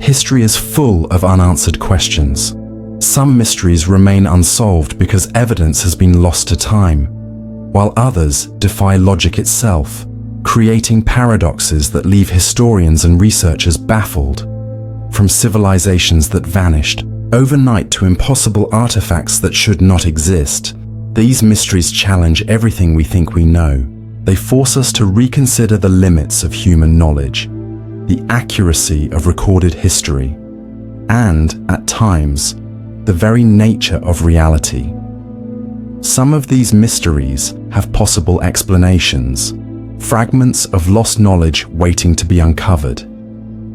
History is full of unanswered questions. Some mysteries remain unsolved because evidence has been lost to time, while others defy logic itself, creating paradoxes that leave historians and researchers baffled. From civilizations that vanished overnight to impossible artifacts that should not exist, these mysteries challenge everything we think we know. They force us to reconsider the limits of human knowledge, the accuracy of recorded history, and, at times, the very nature of reality. Some of these mysteries have possible explanations, fragments of lost knowledge waiting to be uncovered.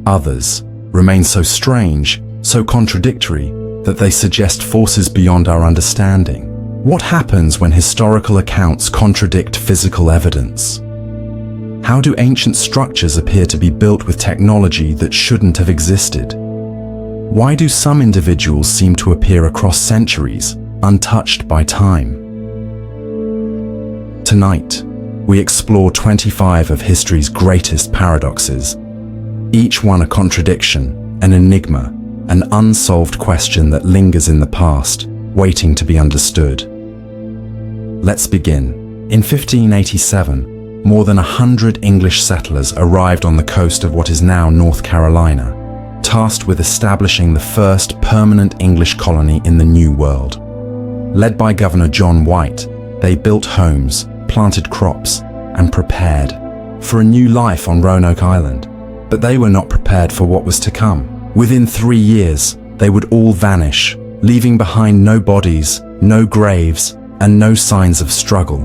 Others remain so strange, so contradictory, that they suggest forces beyond our understanding. What happens when historical accounts contradict physical evidence? How do ancient structures appear to be built with technology that shouldn't have existed? Why do some individuals seem to appear across centuries, untouched by time? Tonight, we explore 25 of history's greatest paradoxes, each one a contradiction, an enigma, an unsolved question that lingers in the past, waiting to be understood. Let's begin. In 1587, more than 100 English settlers arrived on the coast of what is now North Carolina, tasked with establishing the first permanent English colony in the New World. Led by Governor John White, they built homes, planted crops, and prepared for a new life on Roanoke Island. But they were not prepared for what was to come. Within 3 years, they would all vanish, leaving behind no bodies, no graves, and no signs of struggle.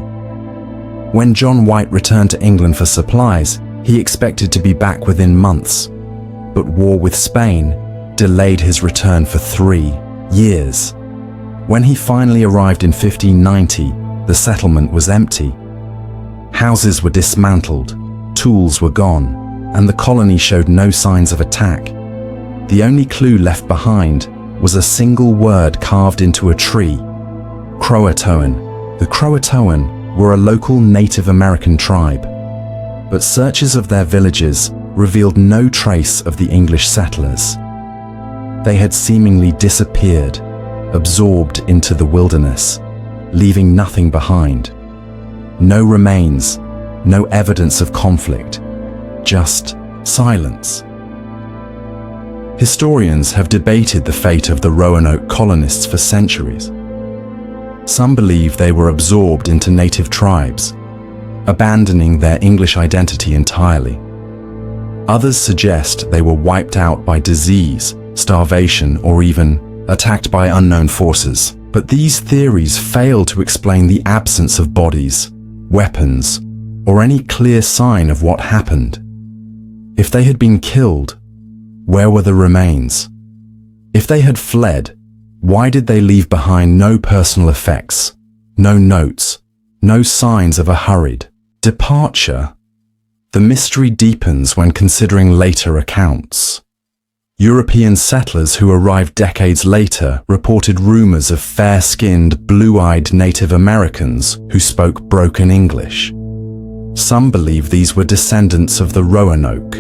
When John White returned to England for supplies, he expected to be back within months. But war with Spain delayed his return for 3 years. When he finally arrived in 1590, the settlement was empty. Houses were dismantled, tools were gone, and the colony showed no signs of attack. The only clue left behind was a single word carved into a tree: Croatoan. The Croatoan were a local Native American tribe, but searches of their villages revealed no trace of the English settlers. They had seemingly disappeared, absorbed into the wilderness, leaving nothing behind. No remains, no evidence of conflict, just silence. Historians have debated the fate of the Roanoke colonists for centuries. Some believe they were absorbed into native tribes, abandoning their English identity entirely. Others suggest they were wiped out by disease, starvation, or even attacked by unknown forces. But these theories fail to explain the absence of bodies, weapons, or any clear sign of what happened. If they had been killed, where were the remains? If they had fled, why did they leave behind no personal effects, no notes, no signs of a hurried departure? The mystery deepens when considering later accounts. European settlers who arrived decades later reported rumors of fair-skinned, blue-eyed Native Americans who spoke broken English. Some believe these were descendants of the Roanoke,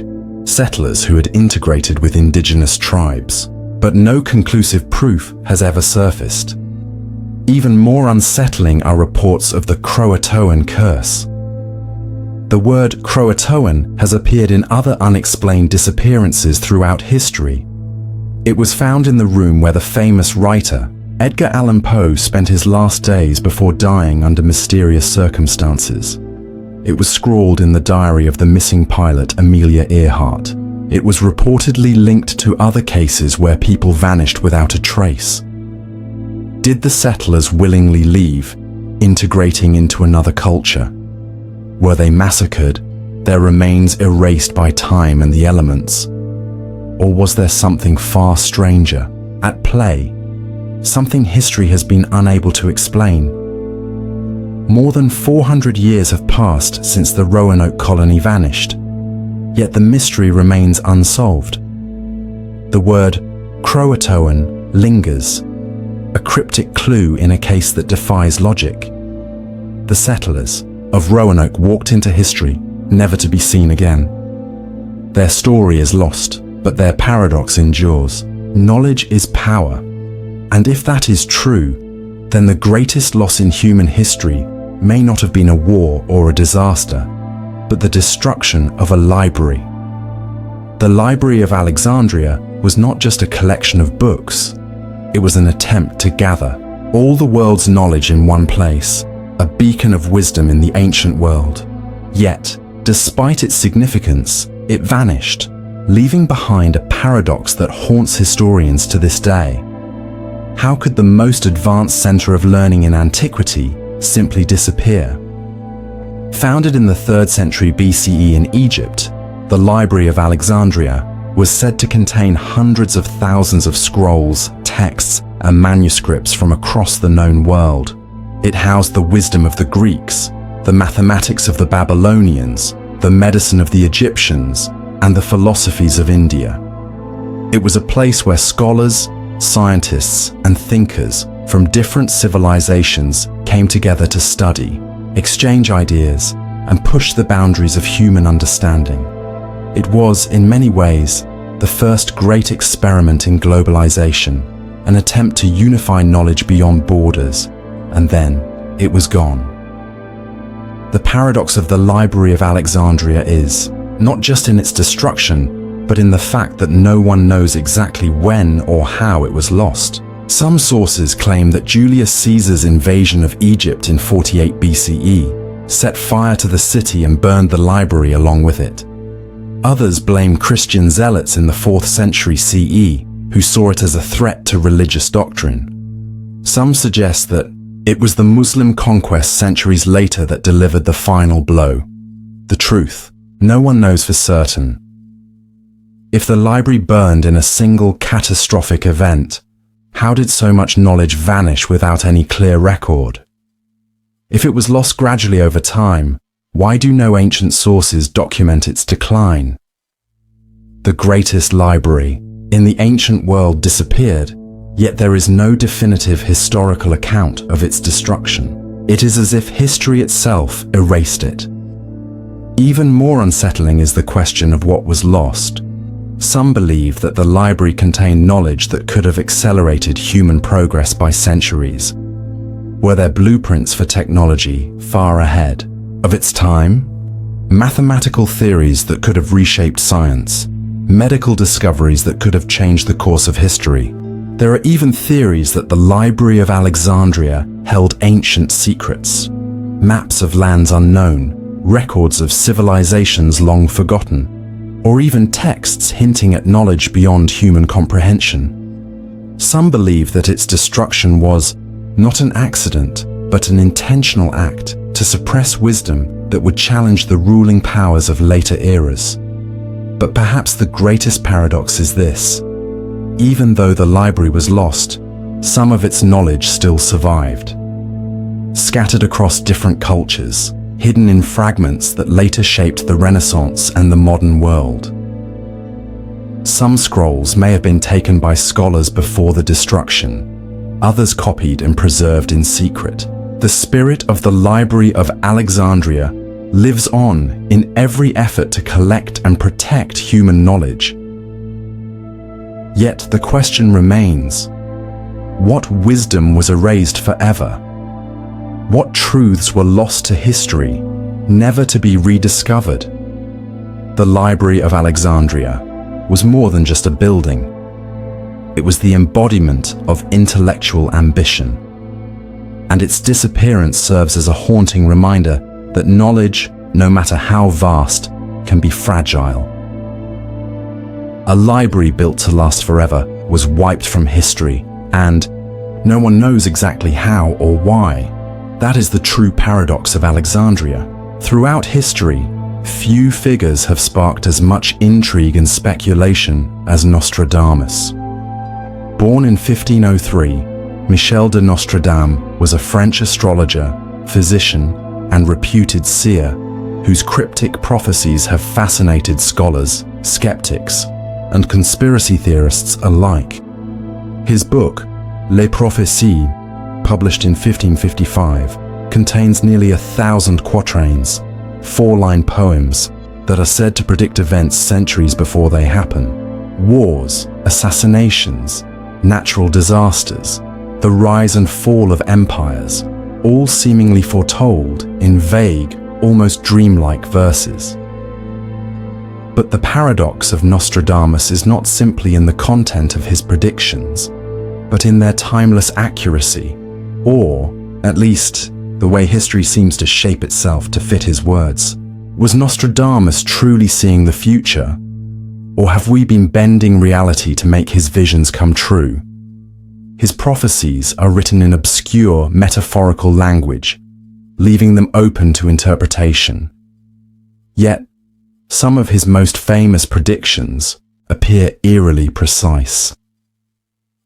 settlers who had integrated with indigenous tribes, but no conclusive proof has ever surfaced. Even more unsettling are reports of the Croatoan curse. The word Croatoan has appeared in other unexplained disappearances throughout history. It was found in the room where the famous writer Edgar Allan Poe spent his last days before dying under mysterious circumstances. It was scrawled in the diary of the missing pilot Amelia Earhart. It was reportedly linked to other cases where people vanished without a trace. Did the settlers willingly leave, integrating into another culture? Were they massacred, their remains erased by time and the elements? Or was there something far stranger at play, something history has been unable to explain? More than 400 years have passed since the Roanoke colony vanished, yet the mystery remains unsolved. The word Croatoan lingers, a cryptic clue in a case that defies logic. The settlers of Roanoke walked into history, never to be seen again. Their story is lost, but their paradox endures. Knowledge is power, and if that is true, then the greatest loss in human history may not have been a war or a disaster, but the destruction of a library. The Library of Alexandria was not just a collection of books. It was an attempt to gather all the world's knowledge in one place, a beacon of wisdom in the ancient world. Yet, despite its significance, it vanished, leaving behind a paradox that haunts historians to this day. How could the most advanced center of learning in antiquity simply disappear? Founded in the 3rd century BCE in Egypt, the Library of Alexandria was said to contain hundreds of thousands of scrolls, texts, and manuscripts from across the known world. It housed the wisdom of the Greeks, the mathematics of the Babylonians, the medicine of the Egyptians, and the philosophies of India. It was a place where scholars, scientists, and thinkers from different civilizations came together to study, exchange ideas, and push the boundaries of human understanding. It was, in many ways, the first great experiment in globalization, an attempt to unify knowledge beyond borders, and then it was gone. The paradox of the Library of Alexandria is, not just in its destruction, but in the fact that no one knows exactly when or how it was lost. Some sources claim that Julius Caesar's invasion of Egypt in 48 BCE set fire to the city and burned the library along with it. Others blame Christian zealots in the 4th century CE, who saw it as a threat to religious doctrine. Some suggest that it was the Muslim conquest centuries later that delivered the final blow. The truth, no one knows for certain. If the library burned in a single catastrophic event, how did so much knowledge vanish without any clear record? If it was lost gradually over time, why do no ancient sources document its decline? The greatest library in the ancient world disappeared, yet there is no definitive historical account of its destruction. It is as if history itself erased it. Even more unsettling is the question of what was lost. Some believe that the library contained knowledge that could have accelerated human progress by centuries. Were there blueprints for technology far ahead of its time? Mathematical theories that could have reshaped science, medical discoveries that could have changed the course of history. There are even theories that the Library of Alexandria held ancient secrets, maps of lands unknown, records of civilizations long forgotten, or even texts hinting at knowledge beyond human comprehension. Some believe that its destruction was not an accident, but an intentional act to suppress wisdom that would challenge the ruling powers of later eras. But perhaps the greatest paradox is this: even though the library was lost, some of its knowledge still survived. Scattered across different cultures, hidden in fragments that later shaped the Renaissance and the modern world. Some scrolls may have been taken by scholars before the destruction, others copied and preserved in secret. The spirit of the Library of Alexandria lives on in every effort to collect and protect human knowledge. Yet the question remains: what wisdom was erased forever? What truths were lost to history, never to be rediscovered? The Library of Alexandria was more than just a building. It was the embodiment of intellectual ambition. And its disappearance serves as a haunting reminder that knowledge, no matter how vast, can be fragile. A library built to last forever was wiped from history, and no one knows exactly how or why. That is the true paradox of Alexandria. Throughout history, few figures have sparked as much intrigue and speculation as Nostradamus. Born in 1503, Michel de Nostradamus was a French astrologer, physician, and reputed seer whose cryptic prophecies have fascinated scholars, skeptics, and conspiracy theorists alike. His book, Les Prophéties, published in 1555, contains nearly 1,000 quatrains, 4-line poems that are said to predict events centuries before they happen. Wars, assassinations, natural disasters, the rise and fall of empires, all seemingly foretold in vague, almost dreamlike verses. But the paradox of Nostradamus is not simply in the content of his predictions, but in their timeless accuracy, or, at least, the way history seems to shape itself to fit his words. Was Nostradamus truly seeing the future? Or have we been bending reality to make his visions come true? His prophecies are written in obscure, metaphorical language, leaving them open to interpretation. Yet, some of his most famous predictions appear eerily precise.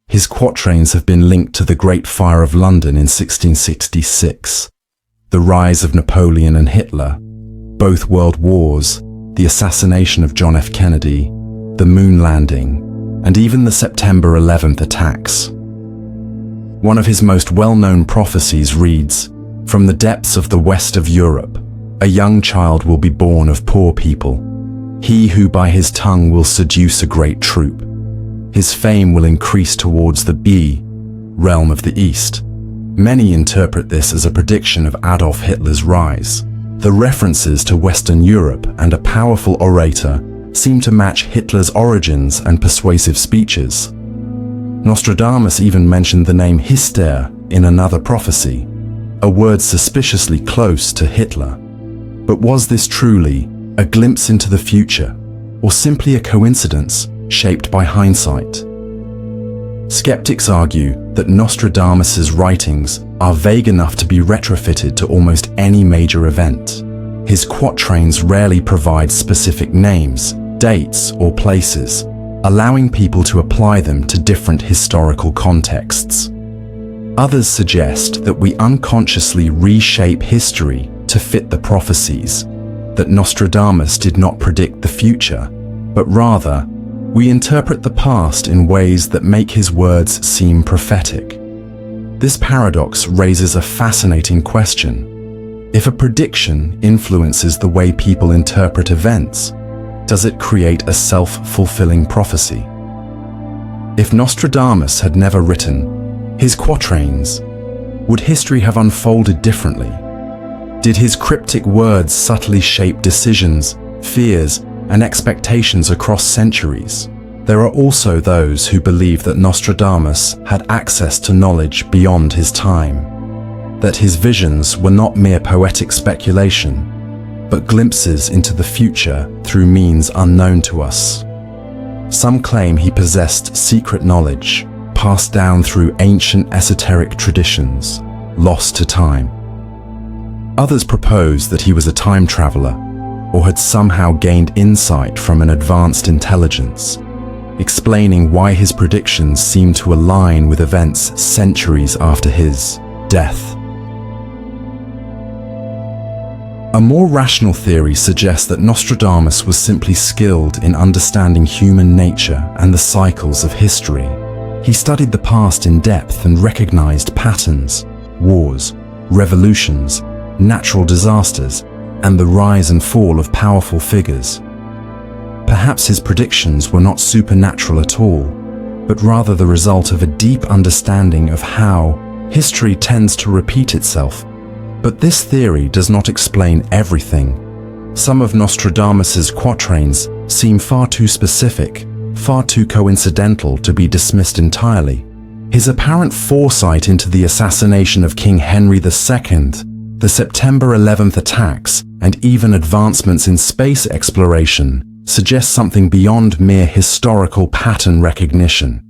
His quatrains have been linked to the Great Fire of London in 1666, the rise of Napoleon and Hitler, both world wars, the assassination of John F. Kennedy, the moon landing, and even the September 11th attacks. One of his most well-known prophecies reads, "From the depths of the west of Europe, a young child will be born of poor people. He who by his tongue will seduce a great troop. His fame will increase towards the B, realm of the East." Many interpret this as a prediction of Adolf Hitler's rise. The references to Western Europe and a powerful orator seem to match Hitler's origins and persuasive speeches. Nostradamus even mentioned the name Hyster in another prophecy, a word suspiciously close to Hitler. But was this truly a glimpse into the future, or simply a coincidence shaped by hindsight? Skeptics argue that Nostradamus's writings are vague enough to be retrofitted to almost any major event. His quatrains rarely provide specific names, dates, or places, allowing people to apply them to different historical contexts. Others suggest that we unconsciously reshape history to fit the prophecies, that Nostradamus did not predict the future, but rather, we interpret the past in ways that make his words seem prophetic. This paradox raises a fascinating question. If a prediction influences the way people interpret events, does it create a self-fulfilling prophecy? If Nostradamus had never written his quatrains, would history have unfolded differently? Did his cryptic words subtly shape decisions, fears, and expectations across centuries? There are also those who believe that Nostradamus had access to knowledge beyond his time, that his visions were not mere poetic speculation, but glimpses into the future through means unknown to us. Some claim he possessed secret knowledge, passed down through ancient esoteric traditions, lost to time. Others propose that he was a time traveler, or had somehow gained insight from an advanced intelligence, explaining why his predictions seem to align with events centuries after his death. A more rational theory suggests that Nostradamus was simply skilled in understanding human nature and the cycles of history. He studied the past in depth and recognized patterns, wars, revolutions, natural disasters, and the rise and fall of powerful figures. Perhaps his predictions were not supernatural at all, but rather the result of a deep understanding of how history tends to repeat itself. But this theory does not explain everything. Some of Nostradamus's quatrains seem far too specific, far too coincidental to be dismissed entirely. His apparent foresight into the assassination of King Henry II, the September 11th attacks, and even advancements in space exploration suggest something beyond mere historical pattern recognition.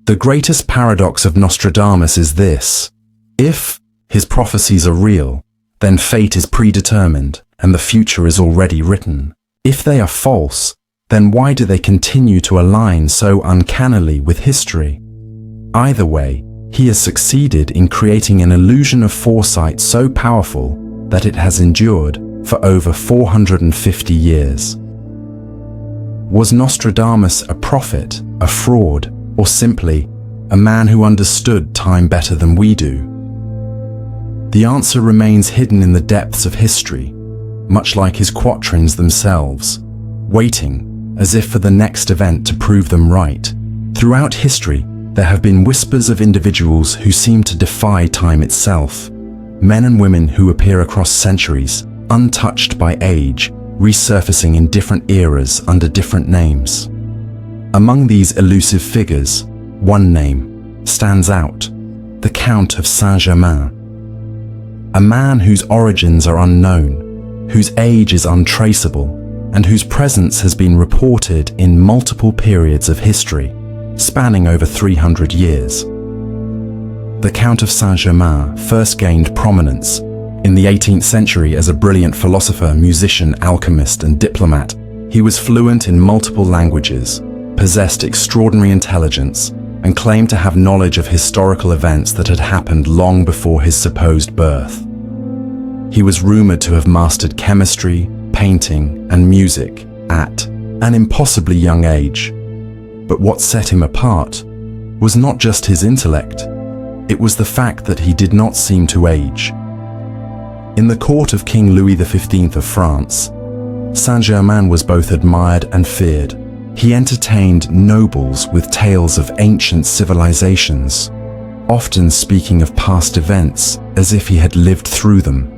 The greatest paradox of Nostradamus is this: if his prophecies are real, then fate is predetermined and the future is already written. If they are false, then why do they continue to align so uncannily with history? Either way, he has succeeded in creating an illusion of foresight so powerful that it has endured for over 450 years. Was Nostradamus a prophet, a fraud, or simply a man who understood time better than we do? The answer remains hidden in the depths of history, much like his quatrains themselves, waiting as if for the next event to prove them right. Throughout history, there have been whispers of individuals who seem to defy time itself. Men and women who appear across centuries, untouched by age, resurfacing in different eras under different names. Among these elusive figures, one name stands out: the Count of Saint-Germain. A man whose origins are unknown, whose age is untraceable, and whose presence has been reported in multiple periods of history, spanning over 300 years. The Count of Saint-Germain first gained prominence in the 18th century as a brilliant philosopher, musician, alchemist, and diplomat. He was fluent in multiple languages, possessed extraordinary intelligence, and claimed to have knowledge of historical events that had happened long before his supposed birth. He was rumored to have mastered chemistry, painting, and music at an impossibly young age. But what set him apart was not just his intellect, it was the fact that he did not seem to age. In the court of King Louis XV of France, Saint-Germain was both admired and feared. He entertained nobles with tales of ancient civilizations, often speaking of past events as if he had lived through them.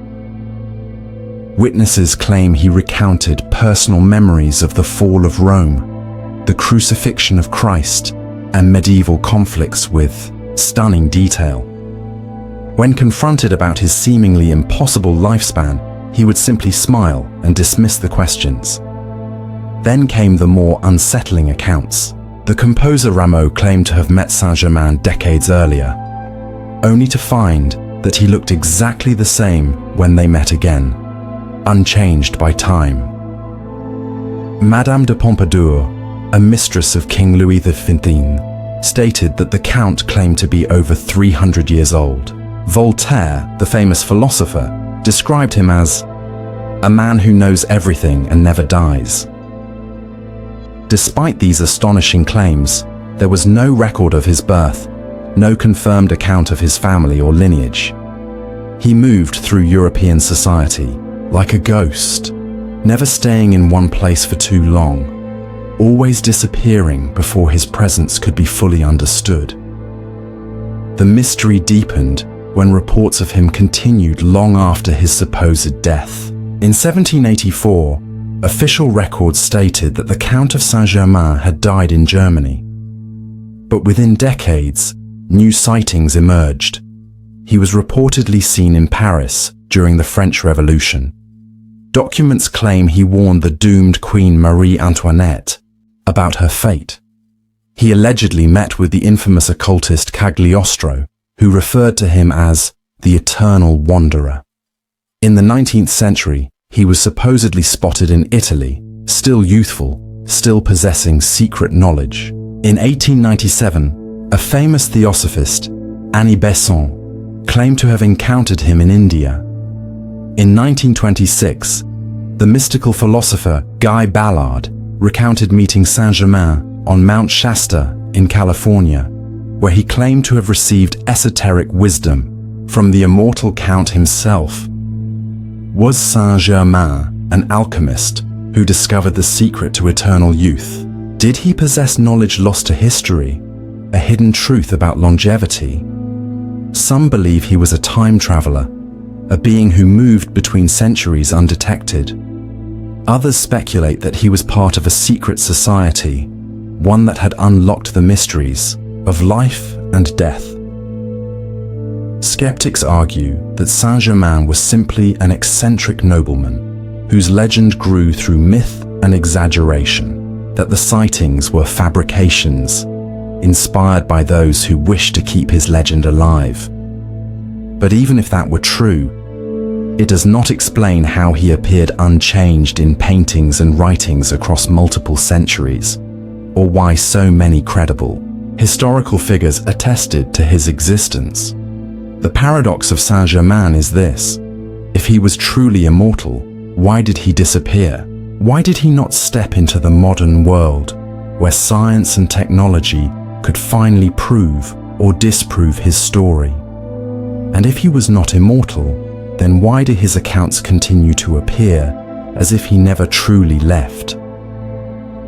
Witnesses claim he recounted personal memories of the fall of Rome, the crucifixion of Christ, and medieval conflicts with stunning detail. When confronted about his seemingly impossible lifespan, he would simply smile and dismiss the questions. Then came the more unsettling accounts. The composer Rameau claimed to have met Saint-Germain decades earlier, only to find that he looked exactly the same when they met again, unchanged by time. Madame de Pompadour, a mistress of King Louis XV, stated that the Count claimed to be over 300 years old. Voltaire, the famous philosopher, described him as a man who knows everything and never dies. Despite these astonishing claims, there was no record of his birth, no confirmed account of his family or lineage. He moved through European society like a ghost, never staying in one place for too long, always disappearing before his presence could be fully understood. The mystery deepened when reports of him continued long after his supposed death. In 1784, official records stated that the Count of Saint-Germain had died in Germany. But within decades, new sightings emerged. He was reportedly seen in Paris during the French Revolution. Documents claim he warned the doomed Queen Marie Antoinette about her fate. He allegedly met with the infamous occultist Cagliostro, who referred to him as the Eternal Wanderer. In the 19th century, he was supposedly spotted in Italy, still youthful, still possessing secret knowledge. In 1897, a famous theosophist, Annie Besson, claimed to have encountered him in India. In 1926, the mystical philosopher Guy Ballard recounted meeting Saint-Germain on Mount Shasta in California, where he claimed to have received esoteric wisdom from the immortal Count himself. Was Saint-Germain an alchemist who discovered the secret to eternal youth? Did he possess knowledge lost to history, a hidden truth about longevity? Some believe he was a time traveler, a being who moved between centuries undetected. Others speculate that he was part of a secret society, one that had unlocked the mysteries of life and death. Skeptics argue that Saint-Germain was simply an eccentric nobleman whose legend grew through myth and exaggeration, that the sightings were fabrications, inspired by those who wished to keep his legend alive. But even if that were true, it does not explain how he appeared unchanged in paintings and writings across multiple centuries, or why so many credible historical figures attested to his existence. The paradox of Saint-Germain is this: if he was truly immortal, why did he disappear? Why did he not step into the modern world, where science and technology could finally prove or disprove his story? And if he was not immortal, then why do his accounts continue to appear as if he never truly left?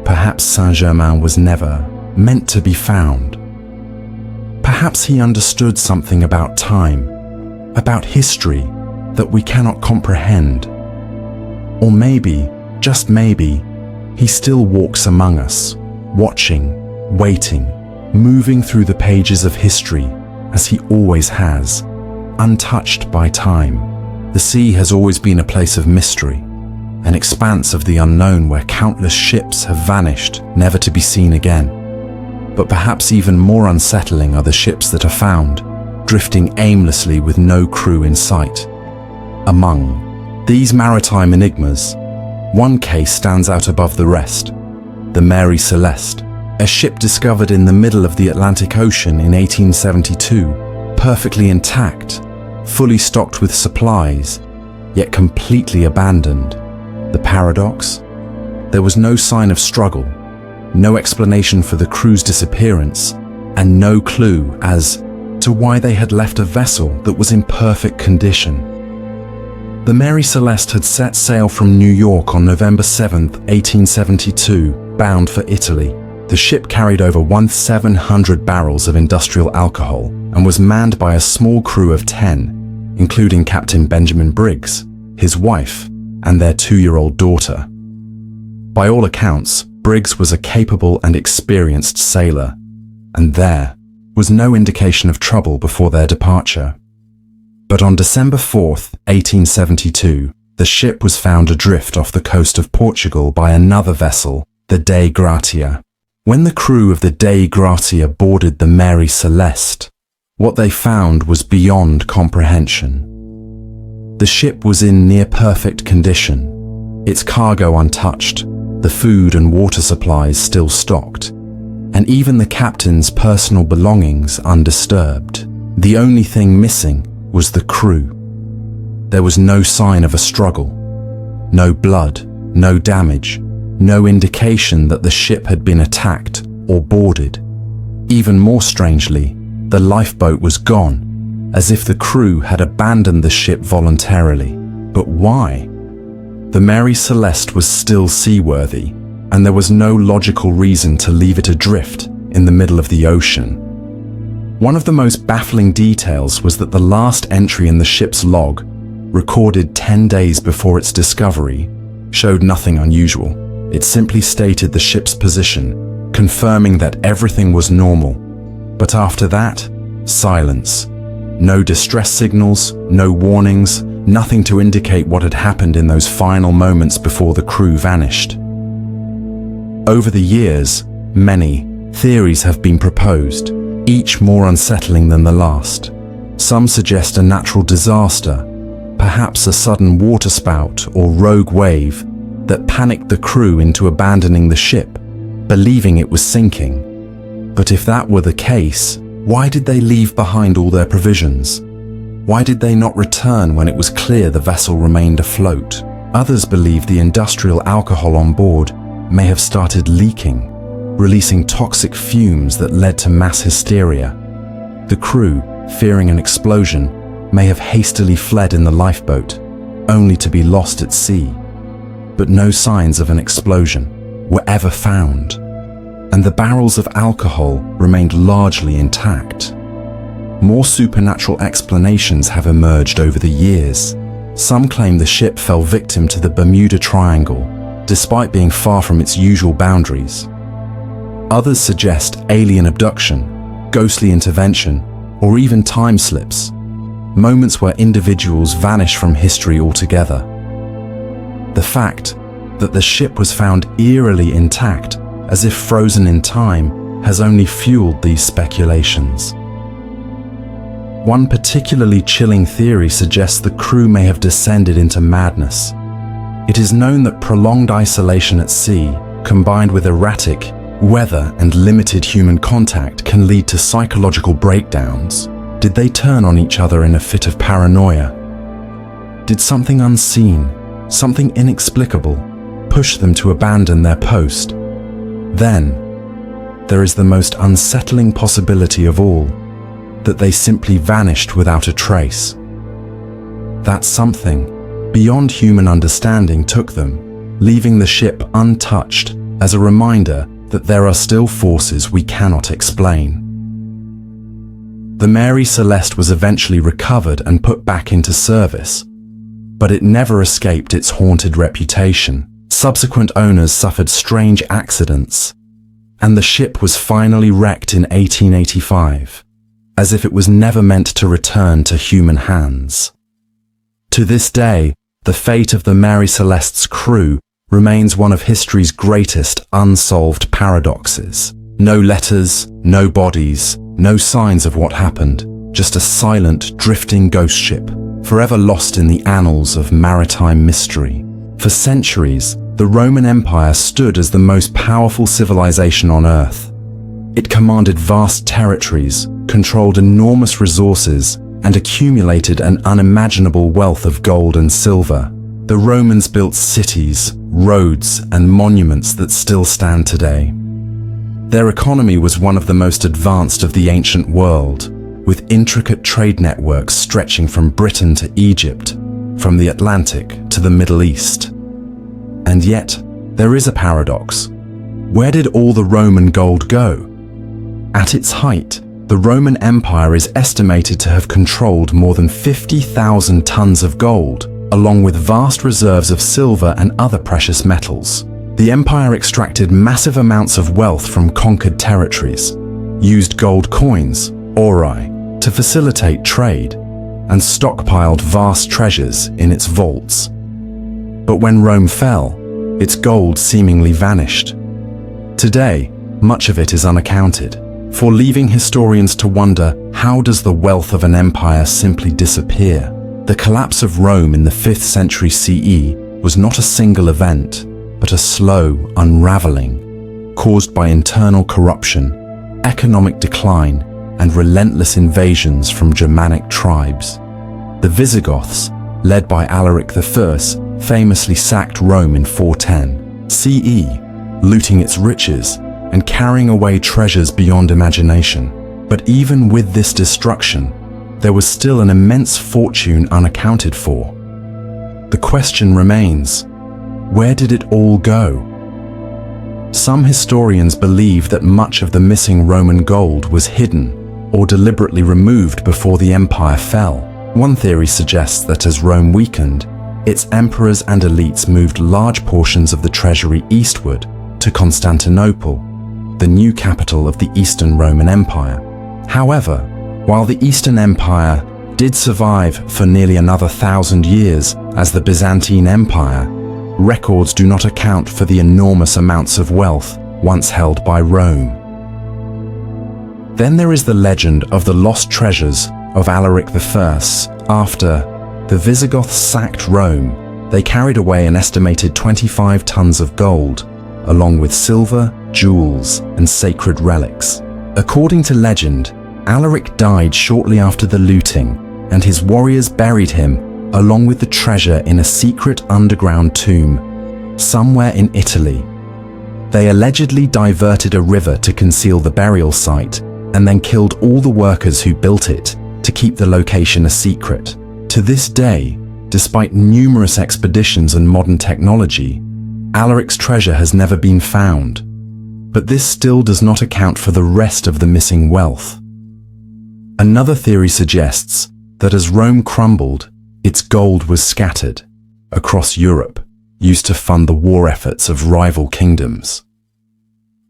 perhaps Saint-Germain was never meant to be found. Perhaps he understood something about time, about history, that we cannot comprehend. Or maybe, just maybe, he still walks among us, watching, waiting, moving through the pages of history, as he always has, untouched by time. The sea has always been a place of mystery, an expanse of the unknown where countless ships have vanished, never to be seen again. But perhaps even more unsettling are the ships that are found, drifting aimlessly with no crew in sight. Among these maritime enigmas, one case stands out above the rest: the Mary Celeste, a ship discovered in the middle of the Atlantic Ocean in 1872, perfectly intact, fully stocked with supplies, yet completely abandoned. The paradox? There was no sign of struggle, no explanation for the crew's disappearance, and no clue as to why they had left a vessel that was in perfect condition. The Mary Celeste had set sail from New York on November 7, 1872, bound for Italy. The ship carried over 1,700 barrels of industrial alcohol and was manned by a small crew of 10, including Captain Benjamin Briggs, his wife, and their 2-year-old daughter. By all accounts, Briggs was a capable and experienced sailor, and there was no indication of trouble before their departure. But on December 4, 1872, the ship was found adrift off the coast of Portugal by another vessel, the Dei Gratia. When the crew of the Dei Gratia boarded the Mary Celeste, what they found was beyond comprehension. The ship was in near-perfect condition, its cargo untouched, the food and water supplies still stocked, and even the captain's personal belongings undisturbed. The only thing missing was the crew. There was no sign of a struggle, no blood, no damage, no indication that the ship had been attacked or boarded. Even more strangely, the lifeboat was gone, as if the crew had abandoned the ship voluntarily. But why? The Mary Celeste was still seaworthy, and there was no logical reason to leave it adrift in the middle of the ocean. One of the most baffling details was that the last entry in the ship's log, recorded 10 days before its discovery, showed nothing unusual. It simply stated the ship's position, confirming that everything was normal. But after that, silence. No distress signals, no warnings, nothing to indicate what had happened in those final moments before the crew vanished. Over the years, many theories have been proposed, each more unsettling than the last. Some suggest a natural disaster, perhaps a sudden waterspout or rogue wave that panicked the crew into abandoning the ship, believing it was sinking. But if that were the case, why did they leave behind all their provisions? Why did they not return when it was clear the vessel remained afloat? Others believe the industrial alcohol on board may have started leaking, releasing toxic fumes that led to mass hysteria. The crew, fearing an explosion, may have hastily fled in the lifeboat, only to be lost at sea. But no signs of an explosion were ever found, and the barrels of alcohol remained largely intact. More supernatural explanations have emerged over the years. Some claim the ship fell victim to the Bermuda Triangle, despite being far from its usual boundaries. Others suggest alien abduction, ghostly intervention, or even time slips, moments where individuals vanish from history altogether. The fact that the ship was found eerily intact, as if frozen in time, has only fueled these speculations. One particularly chilling theory suggests the crew may have descended into madness. It is known that prolonged isolation at sea, combined with erratic weather and limited human contact, can lead to psychological breakdowns. Did they turn on each other in a fit of paranoia? Did something unseen, something inexplicable, push them to abandon their post? Then, there is the most unsettling possibility of all, that they simply vanished without a trace. That something, beyond human understanding, took them, leaving the ship untouched, as a reminder that there are still forces we cannot explain. The Mary Celeste was eventually recovered and put back into service, but it never escaped its haunted reputation. Subsequent owners suffered strange accidents, and the ship was finally wrecked in 1885, as if it was never meant to return to human hands. To this day, the fate of the Mary Celeste's crew remains one of history's greatest unsolved paradoxes. No letters, no bodies, no signs of what happened, just a silent, drifting ghost ship, forever lost in the annals of maritime mystery. For centuries, the Roman Empire stood as the most powerful civilization on Earth. It commanded vast territories, controlled enormous resources, and accumulated an unimaginable wealth of gold and silver. The Romans built cities, roads, and monuments that still stand today. Their economy was one of the most advanced of the ancient world, with intricate trade networks stretching from Britain to Egypt, from the Atlantic to the Middle East. And yet, there is a paradox. Where did all the Roman gold go? At its height, the Roman Empire is estimated to have controlled more than 50,000 tons of gold, along with vast reserves of silver and other precious metals. The empire extracted massive amounts of wealth from conquered territories, used gold coins, aurae, to facilitate trade, and stockpiled vast treasures in its vaults. But when Rome fell, its gold seemingly vanished. Today, much of it is unaccounted, for leaving historians to wonder, how does the wealth of an empire simply disappear? The collapse of Rome in the 5th century CE was not a single event, but a slow unraveling, caused by internal corruption, economic decline, and relentless invasions from Germanic tribes. The Visigoths, led by Alaric I, famously sacked Rome in 410 CE, looting its riches and carrying away treasures beyond imagination. But even with this destruction, there was still an immense fortune unaccounted for. The question remains, where did it all go? Some historians believe that much of the missing Roman gold was hidden or deliberately removed before the empire fell. One theory suggests that as Rome weakened, its emperors and elites moved large portions of the treasury eastward to Constantinople, the new capital of the Eastern Roman Empire. However, while the Eastern Empire did survive for nearly another 1,000 years as the Byzantine Empire, records do not account for the enormous amounts of wealth once held by Rome. Then there is the legend of the lost treasures of Alaric I. After the Visigoths sacked Rome, they carried away an estimated 25 tons of gold, along with silver, jewels, and sacred relics. According to legend, Alaric died shortly after the looting, and his warriors buried him along with the treasure in a secret underground tomb somewhere in Italy. They allegedly diverted a river to conceal the burial site and then killed all the workers who built it to keep the location a secret. To this day, despite numerous expeditions and modern technology, Alaric's treasure has never been found. But this still does not account for the rest of the missing wealth. Another theory suggests that as Rome crumbled, its gold was scattered across Europe, used to fund the war efforts of rival kingdoms.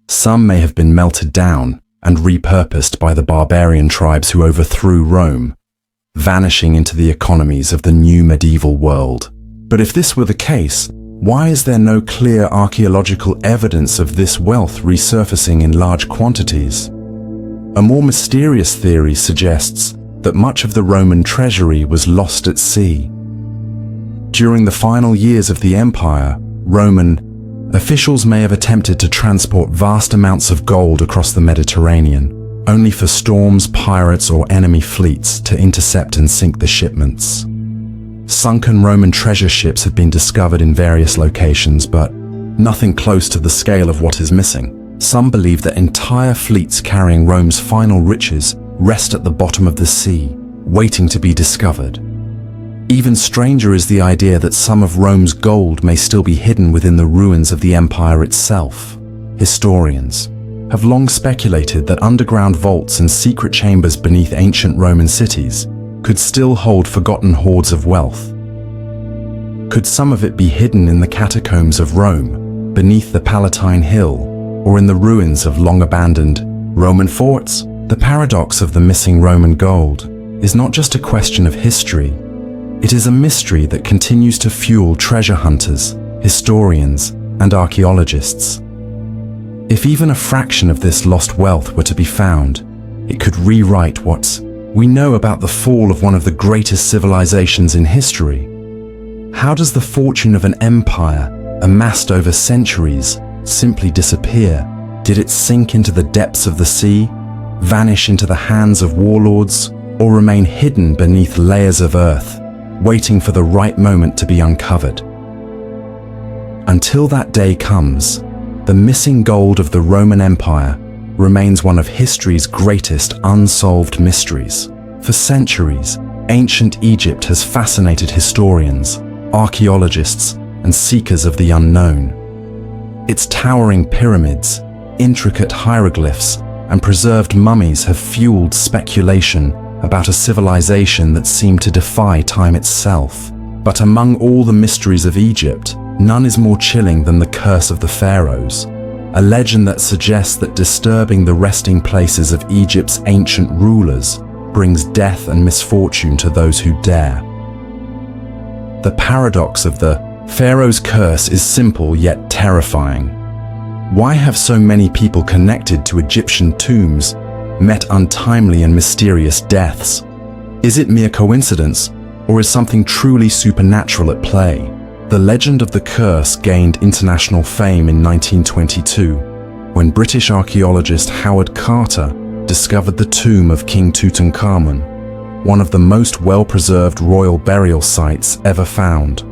Some may have been melted down and repurposed by the barbarian tribes who overthrew Rome, vanishing into the economies of the new medieval world. But if this were the case, why is there no clear archaeological evidence of this wealth resurfacing in large quantities? A more mysterious theory suggests that much of the Roman treasury was lost at sea. During the final years of the empire, Roman officials may have attempted to transport vast amounts of gold across the Mediterranean, only for storms, pirates, or enemy fleets to intercept and sink the shipments. Sunken Roman treasure ships have been discovered in various locations, but nothing close to the scale of what is missing. Some believe that entire fleets carrying Rome's final riches rest at the bottom of the sea, waiting to be discovered. Even stranger is the idea that some of Rome's gold may still be hidden within the ruins of the empire itself. historians, have long speculated that underground vaults and secret chambers beneath ancient Roman cities could still hold forgotten hoards of wealth. Could some of it be hidden in the catacombs of Rome, beneath the Palatine Hill, or in the ruins of long-abandoned Roman forts? The paradox of the missing Roman gold is not just a question of history. It is a mystery that continues to fuel treasure hunters, historians, and archaeologists. If even a fraction of this lost wealth were to be found, it could rewrite what we know about the fall of one of the greatest civilizations in history. How does the fortune of an empire amassed over centuries simply disappear? Did it sink into the depths of the sea, vanish into the hands of warlords, or remain hidden beneath layers of earth, waiting for the right moment to be uncovered? Until that day comes, the missing gold of the Roman Empire remains one of history's greatest unsolved mysteries. For centuries, ancient Egypt has fascinated historians, archaeologists, and seekers of the unknown. Its towering pyramids, intricate hieroglyphs, and preserved mummies have fueled speculation about a civilization that seemed to defy time itself. But among all the mysteries of Egypt, none is more chilling than the curse of the Pharaohs, a legend that suggests that disturbing the resting places of Egypt's ancient rulers brings death and misfortune to those who dare. The paradox of the Pharaoh's curse is simple yet terrifying. Why have so many people connected to Egyptian tombs met untimely and mysterious deaths? Is it mere coincidence, or is something truly supernatural at play? The legend of the curse gained international fame in 1922, when British archaeologist Howard Carter discovered the tomb of King Tutankhamun, one of the most well-preserved royal burial sites ever found.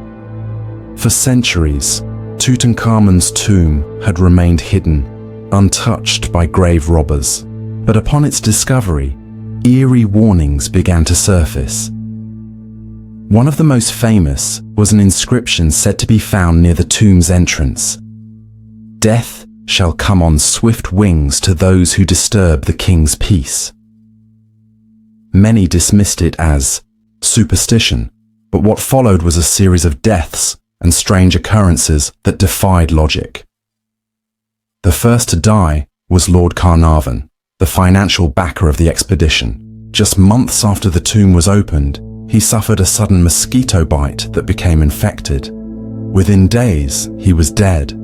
For centuries, Tutankhamun's tomb had remained hidden, untouched by grave robbers. But upon its discovery, eerie warnings began to surface. One of the most famous was an inscription said to be found near the tomb's entrance. "Death shall come on swift wings to those who disturb the king's peace." Many dismissed it as superstition, but what followed was a series of deaths and strange occurrences that defied logic. The first to die was Lord Carnarvon, the financial backer of the expedition. Just months after the tomb was opened, he suffered a sudden mosquito bite that became infected. Within days, he was dead.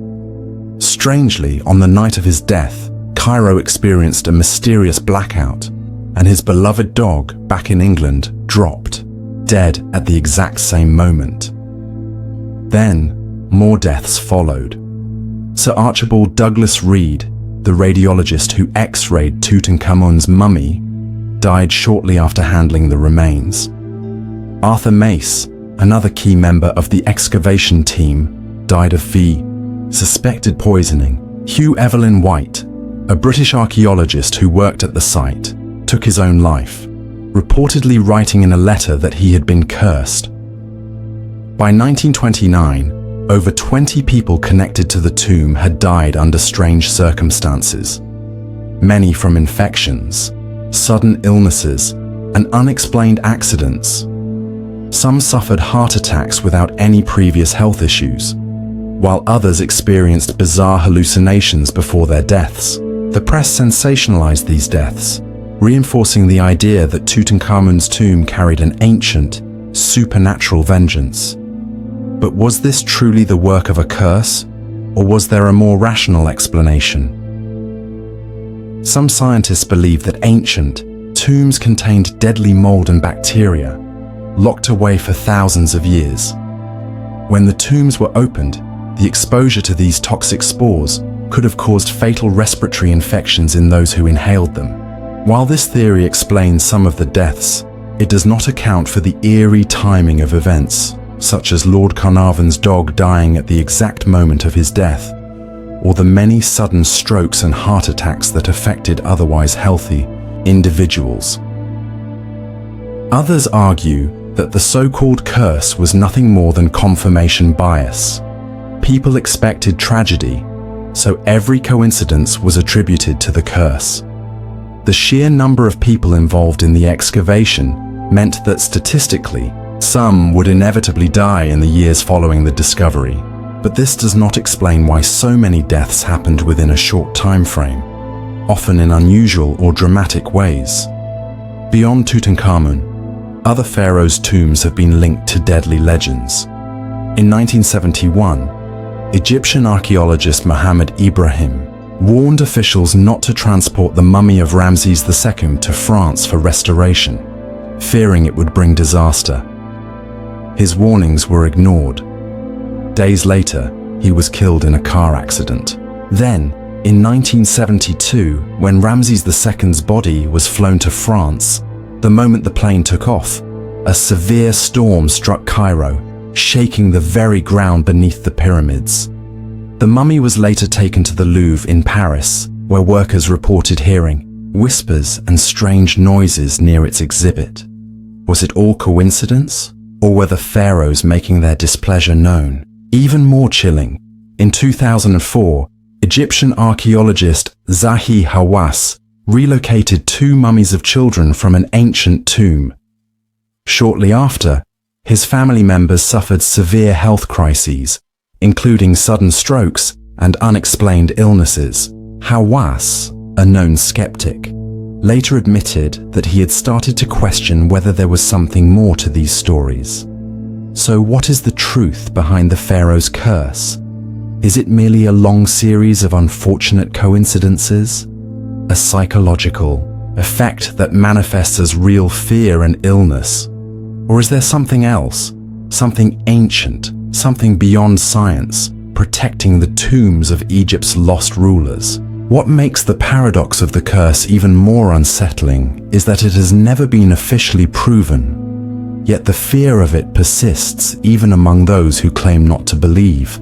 Strangely, on the night of his death, Cairo experienced a mysterious blackout, and his beloved dog, back in England, dropped, dead at the exact same moment. Then, more deaths followed. Sir Archibald Douglas Reed, the radiologist who X-rayed Tutankhamun's mummy, died shortly after handling the remains. Arthur Mace, another key member of the excavation team, died of suspected poisoning. Hugh Evelyn White, a British archaeologist who worked at the site, took his own life, reportedly writing in a letter that he had been cursed. By 1929, over 20 people connected to the tomb had died under strange circumstances, many from infections, sudden illnesses, and unexplained accidents. Some suffered heart attacks without any previous health issues, while others experienced bizarre hallucinations before their deaths. The press sensationalized these deaths, reinforcing the idea that Tutankhamun's tomb carried an ancient, supernatural vengeance. But was this truly the work of a curse, or was there a more rational explanation? Some scientists believe that ancient tombs contained deadly mold and bacteria, locked away for thousands of years. When the tombs were opened, the exposure to these toxic spores could have caused fatal respiratory infections in those who inhaled them. While this theory explains some of the deaths, it does not account for the eerie timing of events, such as Lord Carnarvon's dog dying at the exact moment of his death, or the many sudden strokes and heart attacks that affected otherwise healthy individuals. Others argue that the so-called curse was nothing more than confirmation bias. People expected tragedy, so every coincidence was attributed to the curse. The sheer number of people involved in the excavation meant that statistically, some would inevitably die in the years following the discovery. But this does not explain why so many deaths happened within a short time frame, often in unusual or dramatic ways. Beyond Tutankhamun, other pharaohs' tombs have been linked to deadly legends. In 1971, Egyptian archaeologist Muhammad Ibrahim warned officials not to transport the mummy of Ramses II to France for restoration, fearing it would bring disaster. His warnings were ignored. Days later, he was killed in a car accident. Then, in 1972, when Ramses II's body was flown to France, the moment the plane took off, a severe storm struck Cairo, shaking the very ground beneath the pyramids. The mummy was later taken to the Louvre in Paris, where workers reported hearing whispers and strange noises near its exhibit. Was it all coincidence, or were the pharaohs making their displeasure known? Even more chilling, in 2004, Egyptian archaeologist Zahi Hawass relocated 2 mummies of children from an ancient tomb. Shortly after, his family members suffered severe health crises, including sudden strokes and unexplained illnesses. Hawass, a known skeptic, later admitted that he had started to question whether there was something more to these stories. So what is the truth behind the pharaoh's curse? Is it merely a long series of unfortunate coincidences? A psychological effect that manifests as real fear and illness? Or is there something else, something ancient, something beyond science, protecting the tombs of Egypt's lost rulers? What makes the paradox of the curse even more unsettling is that it has never been officially proven, yet the fear of it persists even among those who claim not to believe.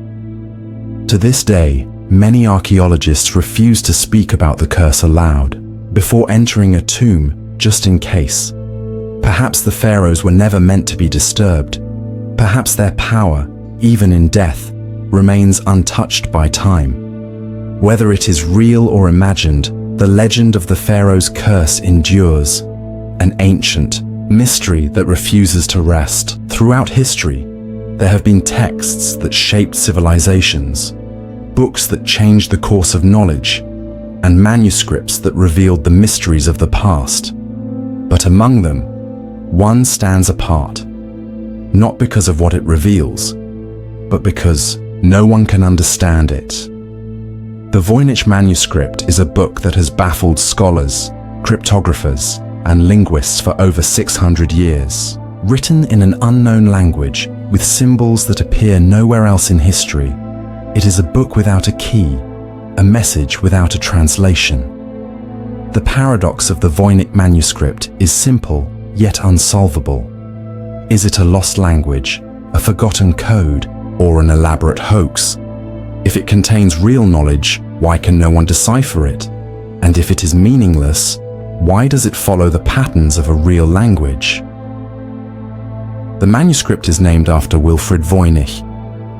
To this day, many archaeologists refuse to speak about the curse aloud, before entering a tomb, just in case. Perhaps the pharaohs were never meant to be disturbed. Perhaps their power, even in death, remains untouched by time. Whether it is real or imagined, the legend of the pharaoh's curse endures, an ancient mystery that refuses to rest. Throughout history, there have been texts that shaped civilizations, books that changed the course of knowledge, and manuscripts that revealed the mysteries of the past. But among them, one stands apart, not because of what it reveals, but because no one can understand it. The Voynich Manuscript is a book that has baffled scholars, cryptographers, and linguists for over 600 years. Written in an unknown language with symbols that appear nowhere else in history, it is a book without a key, a message without a translation. The paradox of the Voynich Manuscript is simple yet unsolvable. Is it a lost language, a forgotten code, or an elaborate hoax? If it contains real knowledge, why can no one decipher it? And if it is meaningless, why does it follow the patterns of a real language? The manuscript is named after Wilfrid Voynich,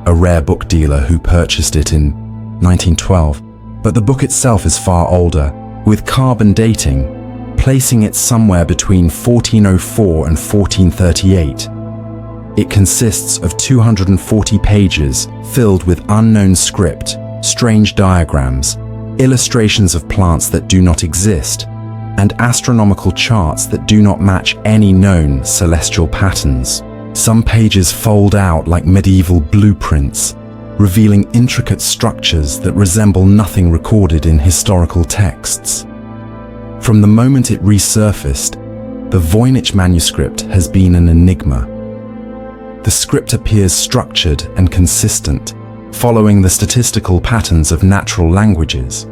a rare book dealer who purchased it in 1912, but the book itself is far older, with carbon dating placing it somewhere between 1404 and 1438. It consists of 240 pages filled with unknown script, strange diagrams, illustrations of plants that do not exist, and astronomical charts that do not match any known celestial patterns. Some pages fold out like medieval blueprints, revealing intricate structures that resemble nothing recorded in historical texts. From the moment it resurfaced, the Voynich manuscript has been an enigma. The script appears structured and consistent, following the statistical patterns of natural languages.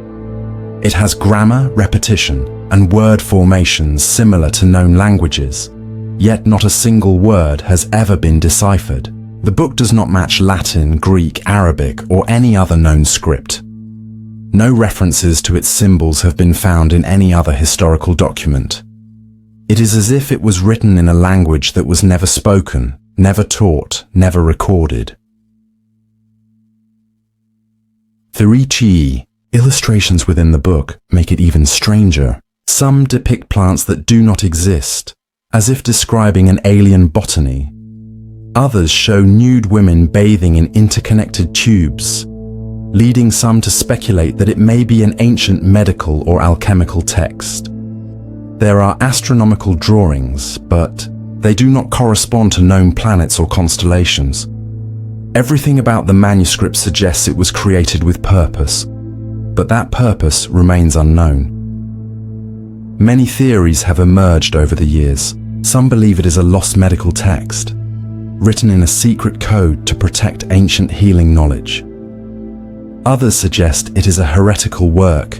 It has grammar, repetition, and word formations similar to known languages, yet not a single word has ever been deciphered. The book does not match Latin, Greek, Arabic, or any other known script. No references to its symbols have been found in any other historical document. It is as if it was written in a language that was never spoken, never taught, never recorded. Immortal. Illustrations within the book make it even stranger. Some depict plants that do not exist, as if describing an alien botany. Others show nude women bathing in interconnected tubes, leading some to speculate that it may be an ancient medical or alchemical text. There are astronomical drawings, but they do not correspond to known planets or constellations. Everything about the manuscript suggests it was created with purpose, but that purpose remains unknown. Many theories have emerged over the years. Some believe it is a lost medical text, written in a secret code to protect ancient healing knowledge. Others suggest it is a heretical work,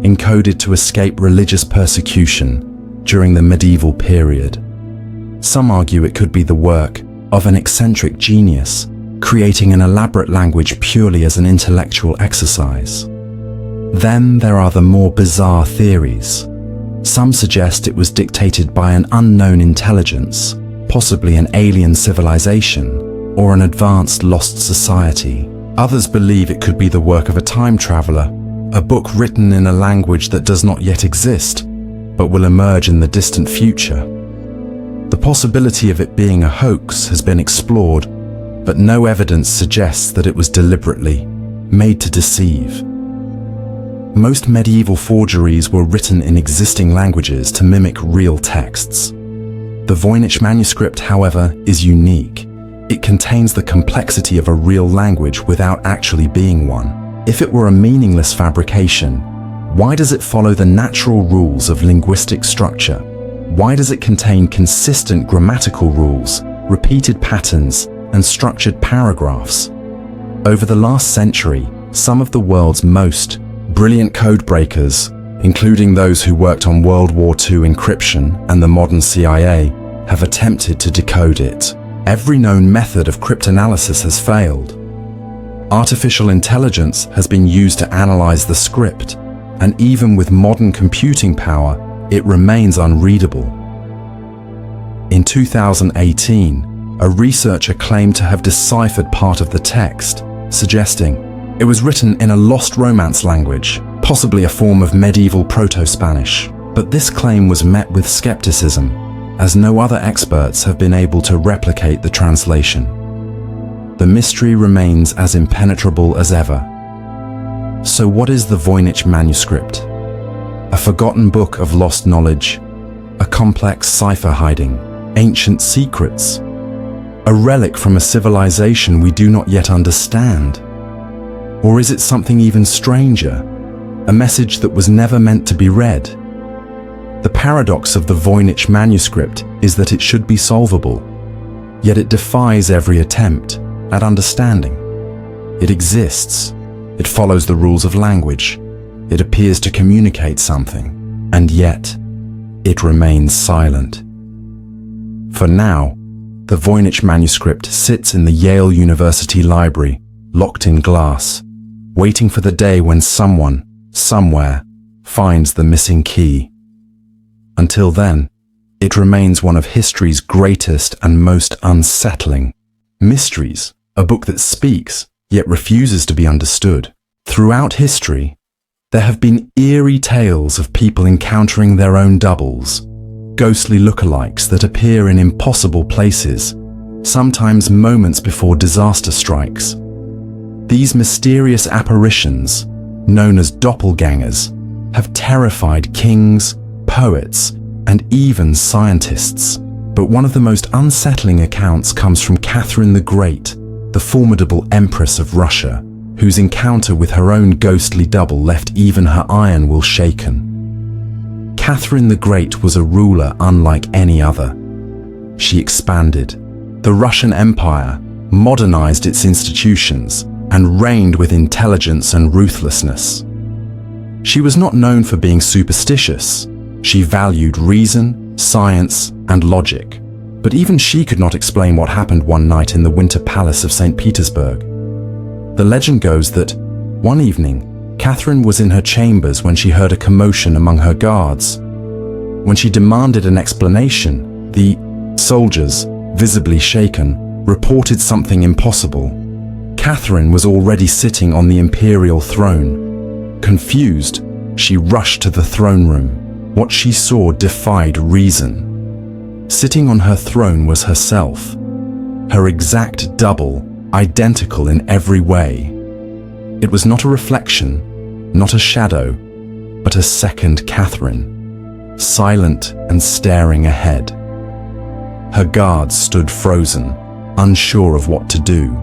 encoded to escape religious persecution during the medieval period. Some argue it could be the work of an eccentric genius, creating an elaborate language purely as an intellectual exercise. Then there are the more bizarre theories. Some suggest it was dictated by an unknown intelligence, possibly an alien civilization or an advanced lost society. Others believe it could be the work of a time traveler, a book written in a language that does not yet exist, but will emerge in the distant future. The possibility of it being a hoax has been explored, but no evidence suggests that it was deliberately made to deceive. Most medieval forgeries were written in existing languages to mimic real texts. The Voynich manuscript, however, is unique. It contains the complexity of a real language without actually being one. If it were a meaningless fabrication, why does it follow the natural rules of linguistic structure? Why does it contain consistent grammatical rules, repeated patterns, and structured paragraphs? Over the last century, some of the world's most brilliant code breakers, including those who worked on World War II encryption and the modern CIA, have attempted to decode it. Every known method of cryptanalysis has failed. Artificial intelligence has been used to analyze the script, and even with modern computing power, it remains unreadable. In 2018, a researcher claimed to have deciphered part of the text, suggesting it was written in a lost Romance language, possibly a form of medieval Proto-Spanish. But this claim was met with skepticism, as no other experts have been able to replicate the translation. The mystery remains as impenetrable as ever. So what is the Voynich manuscript? A forgotten book of lost knowledge, a complex cipher hiding ancient secrets, a relic from a civilization we do not yet understand? Or is it something even stranger, a message that was never meant to be read? The paradox of the Voynich manuscript is that it should be solvable, yet it defies every attempt at understanding. It exists, it follows the rules of language, it appears to communicate something, and yet it remains silent. For now, the Voynich manuscript sits in the Yale University Library, locked in glass, waiting for the day when someone, somewhere, finds the missing key. Until then, it remains one of history's greatest and most unsettling mysteries, a book that speaks, yet refuses to be understood. Throughout history, there have been eerie tales of people encountering their own doubles, ghostly lookalikes that appear in impossible places, sometimes moments before disaster strikes. These mysterious apparitions, known as doppelgängers, have terrified kings, poets, and even scientists. But one of the most unsettling accounts comes from Catherine the Great, the formidable Empress of Russia, whose encounter with her own ghostly double left even her iron will shaken. Catherine the Great was a ruler unlike any other. She expanded. The Russian Empire modernized its institutions and reigned with intelligence and ruthlessness. She was not known for being superstitious. She valued reason, science, and logic. But even she could not explain what happened one night in the Winter Palace of St. Petersburg. The legend goes that, one evening, Catherine was in her chambers when she heard a commotion among her guards. When she demanded an explanation, the soldiers, visibly shaken, reported something impossible. Catherine was already sitting on the imperial throne. Confused, she rushed to the throne room. What she saw defied reason. Sitting on her throne was herself, her exact double, identical in every way. It was not a reflection, not a shadow, but a second Catherine, silent and staring ahead. Her guards stood frozen, unsure of what to do.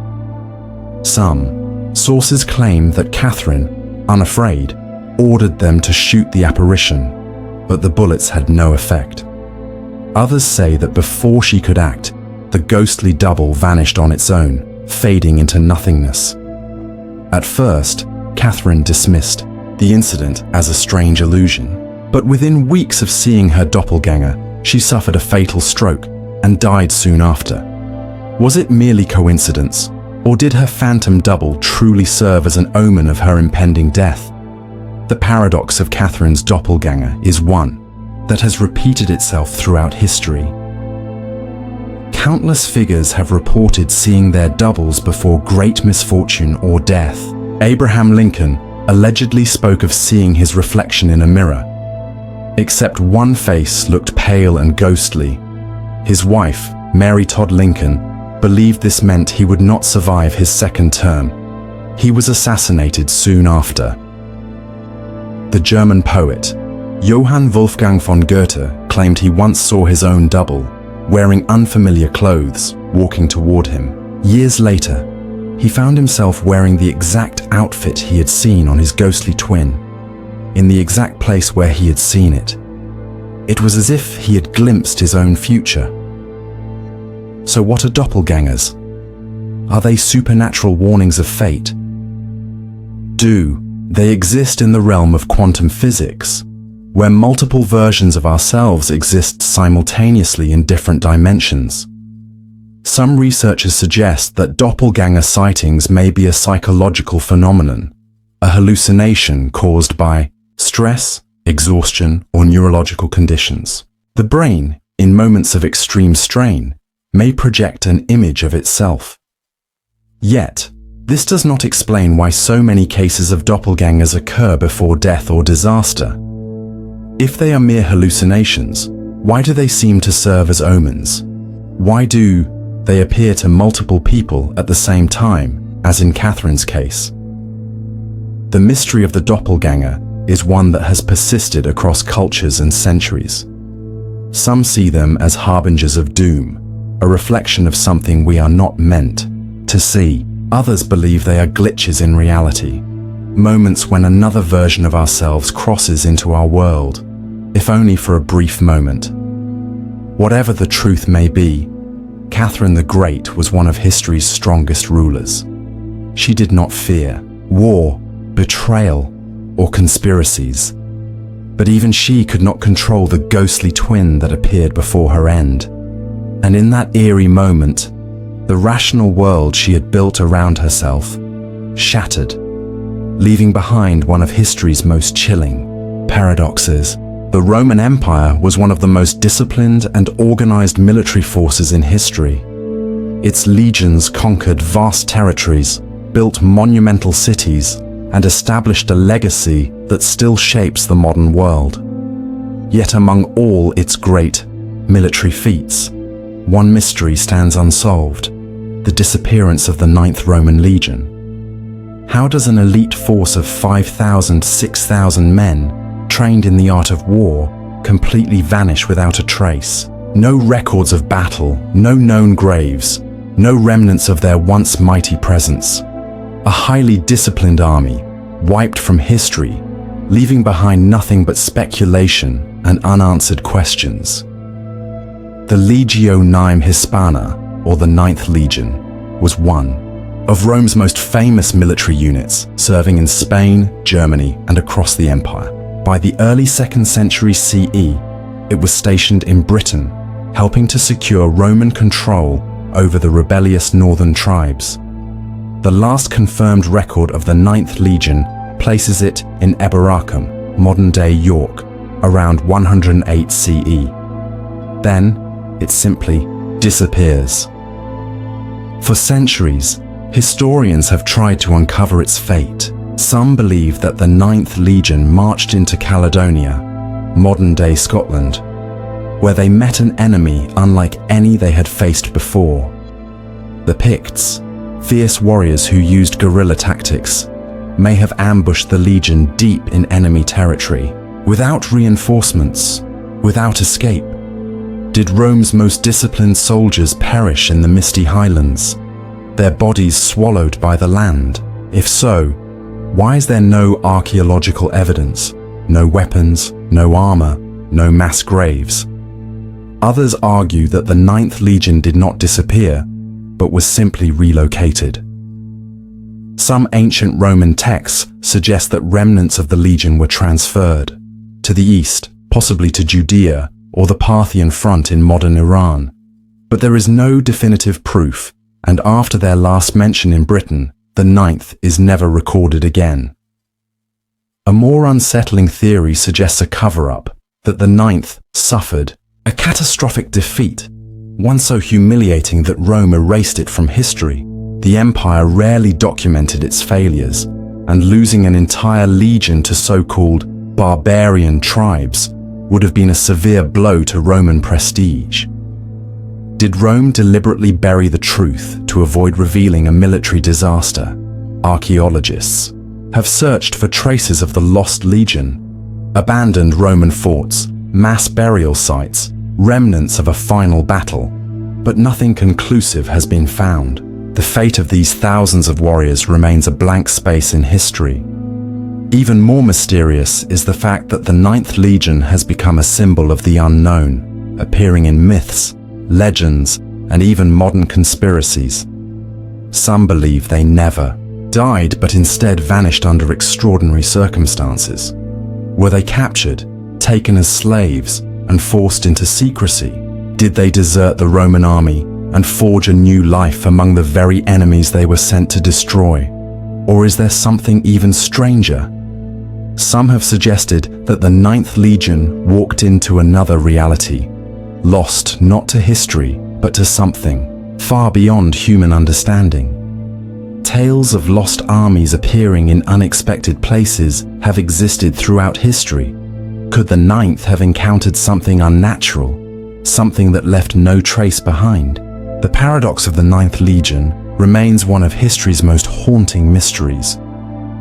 Some sources claim that Catherine, unafraid, ordered them to shoot the apparition, but the bullets had no effect. Others say that before she could act, the ghostly double vanished on its own, fading into nothingness. At first, Catherine dismissed the incident as a strange illusion, but within weeks of seeing her doppelganger, she suffered a fatal stroke and died soon after. Was it merely coincidence, or did her phantom double truly serve as an omen of her impending death? The paradox of Catherine's doppelganger is one that has repeated itself throughout history. Countless figures have reported seeing their doubles before great misfortune or death. Abraham Lincoln allegedly spoke of seeing his reflection in a mirror. Except one face looked pale and ghostly. His wife, Mary Todd Lincoln, believed this meant he would not survive his second term. He was assassinated soon after. The German poet, Johann Wolfgang von Goethe, claimed he once saw his own double, wearing unfamiliar clothes, walking toward him. Years later, he found himself wearing the exact outfit he had seen on his ghostly twin, in the exact place where he had seen it. It was as if he had glimpsed his own future. So what are doppelgangers? Are they supernatural warnings of fate? Do they exist in the realm of quantum physics, where multiple versions of ourselves exist simultaneously in different dimensions? Some researchers suggest that doppelganger sightings may be a psychological phenomenon, a hallucination caused by stress, exhaustion, or neurological conditions. The brain, in moments of extreme strain, may project an image of itself. Yet, this does not explain why so many cases of doppelgangers occur before death or disaster. If they are mere hallucinations, why do they seem to serve as omens? Why do they appear to multiple people at the same time, as in Catherine's case? The mystery of the doppelganger is one that has persisted across cultures and centuries. Some see them as harbingers of doom, a reflection of something we are not meant to see. Others believe they are glitches in reality, moments when another version of ourselves crosses into our world, if only for a brief moment. Whatever the truth may be, Catherine the Great was one of history's strongest rulers. She did not fear war, betrayal, or conspiracies. But even she could not control the ghostly twin that appeared before her end. And in that eerie moment, the rational world she had built around herself shattered, leaving behind one of history's most chilling paradoxes. The Roman Empire was one of the most disciplined and organized military forces in history. Its legions conquered vast territories, built monumental cities, and established a legacy that still shapes the modern world. Yet among all its great military feats, one mystery stands unsolved: the disappearance of the 9th Roman Legion. How does an elite force of 5,000, 6,000 men, trained in the art of war, completely vanish without a trace? No records of battle, no known graves, no remnants of their once mighty presence. A highly disciplined army, wiped from history, leaving behind nothing but speculation and unanswered questions. The Legio IX Hispana, or the 9th Legion, was one of Rome's most famous military units, serving in Spain, Germany, and across the empire. By the early 2nd century CE, it was stationed in Britain, helping to secure Roman control over the rebellious northern tribes. The last confirmed record of the 9th Legion places it in Eboracum, modern-day York, around 108 CE. Then, it simply disappears. For centuries, Historians have tried to uncover its fate. Some believe that the 9th Legion marched into Caledonia, modern-day Scotland, where they met an enemy unlike any they had faced before. The Picts, fierce warriors who used guerrilla tactics, may have ambushed the Legion deep in enemy territory, without reinforcements, without escape. Did Rome's most disciplined soldiers perish in the misty highlands, their bodies swallowed by the land? If so, why is there no archaeological evidence, no weapons, no armor, no mass graves? Others argue that the 9th Legion did not disappear, but was simply relocated. Some ancient Roman texts suggest that remnants of the Legion were transferred to the east, possibly to Judea or the Parthian front in modern Iran. But there is no definitive proof, and after their last mention in Britain, the 9th is never recorded again. A more unsettling theory suggests a cover-up, that the 9th suffered a catastrophic defeat, one so humiliating that Rome erased it from history. The empire rarely documented its failures, and losing an entire legion to so-called barbarian tribes would have been a severe blow to Roman prestige. Did Rome deliberately bury the truth to avoid revealing a military disaster? Archaeologists have searched for traces of the lost legion, abandoned Roman forts, mass burial sites, remnants of a final battle, but nothing conclusive has been found. The fate of these thousands of warriors remains a blank space in history. Even more mysterious is the fact that the 9th Legion has become a symbol of the unknown, appearing in myths, legends, and even modern conspiracies. Some believe they never died but instead vanished under extraordinary circumstances. Were they captured, taken as slaves, and forced into secrecy? Did they desert the Roman army and forge a new life among the very enemies they were sent to destroy? Or is there something even stranger? Some have suggested that the 9th Legion walked into another reality, lost not to history, but to something far beyond human understanding. Tales of lost armies appearing in unexpected places have existed throughout history. Could the 9th have encountered something unnatural, something that left no trace behind? The paradox of the 9th Legion remains one of history's most haunting mysteries.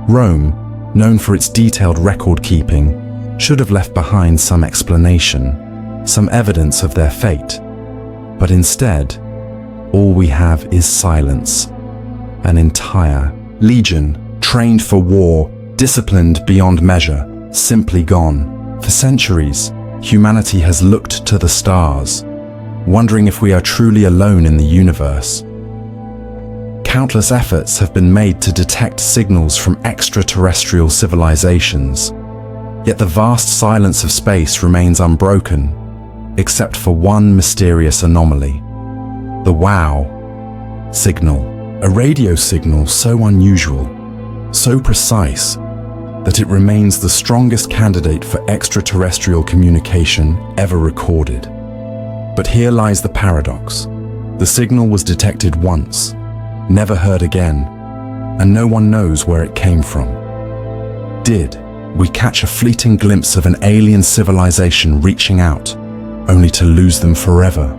Rome, known for its detailed record-keeping, should have left behind some explanation, some evidence of their fate. But instead, all we have is silence. An entire legion, trained for war, disciplined beyond measure, simply gone. For centuries, humanity has looked to the stars, wondering if we are truly alone in the universe. Countless efforts have been made to detect signals from extraterrestrial civilizations, yet the vast silence of space remains unbroken, except for one mysterious anomaly: the WOW signal, a radio signal so unusual, so precise, that it remains the strongest candidate for extraterrestrial communication ever recorded. But here lies the paradox. The signal was detected once, never heard again, and no one knows where it came from. Did we catch a fleeting glimpse of an alien civilization reaching out, only to lose them forever?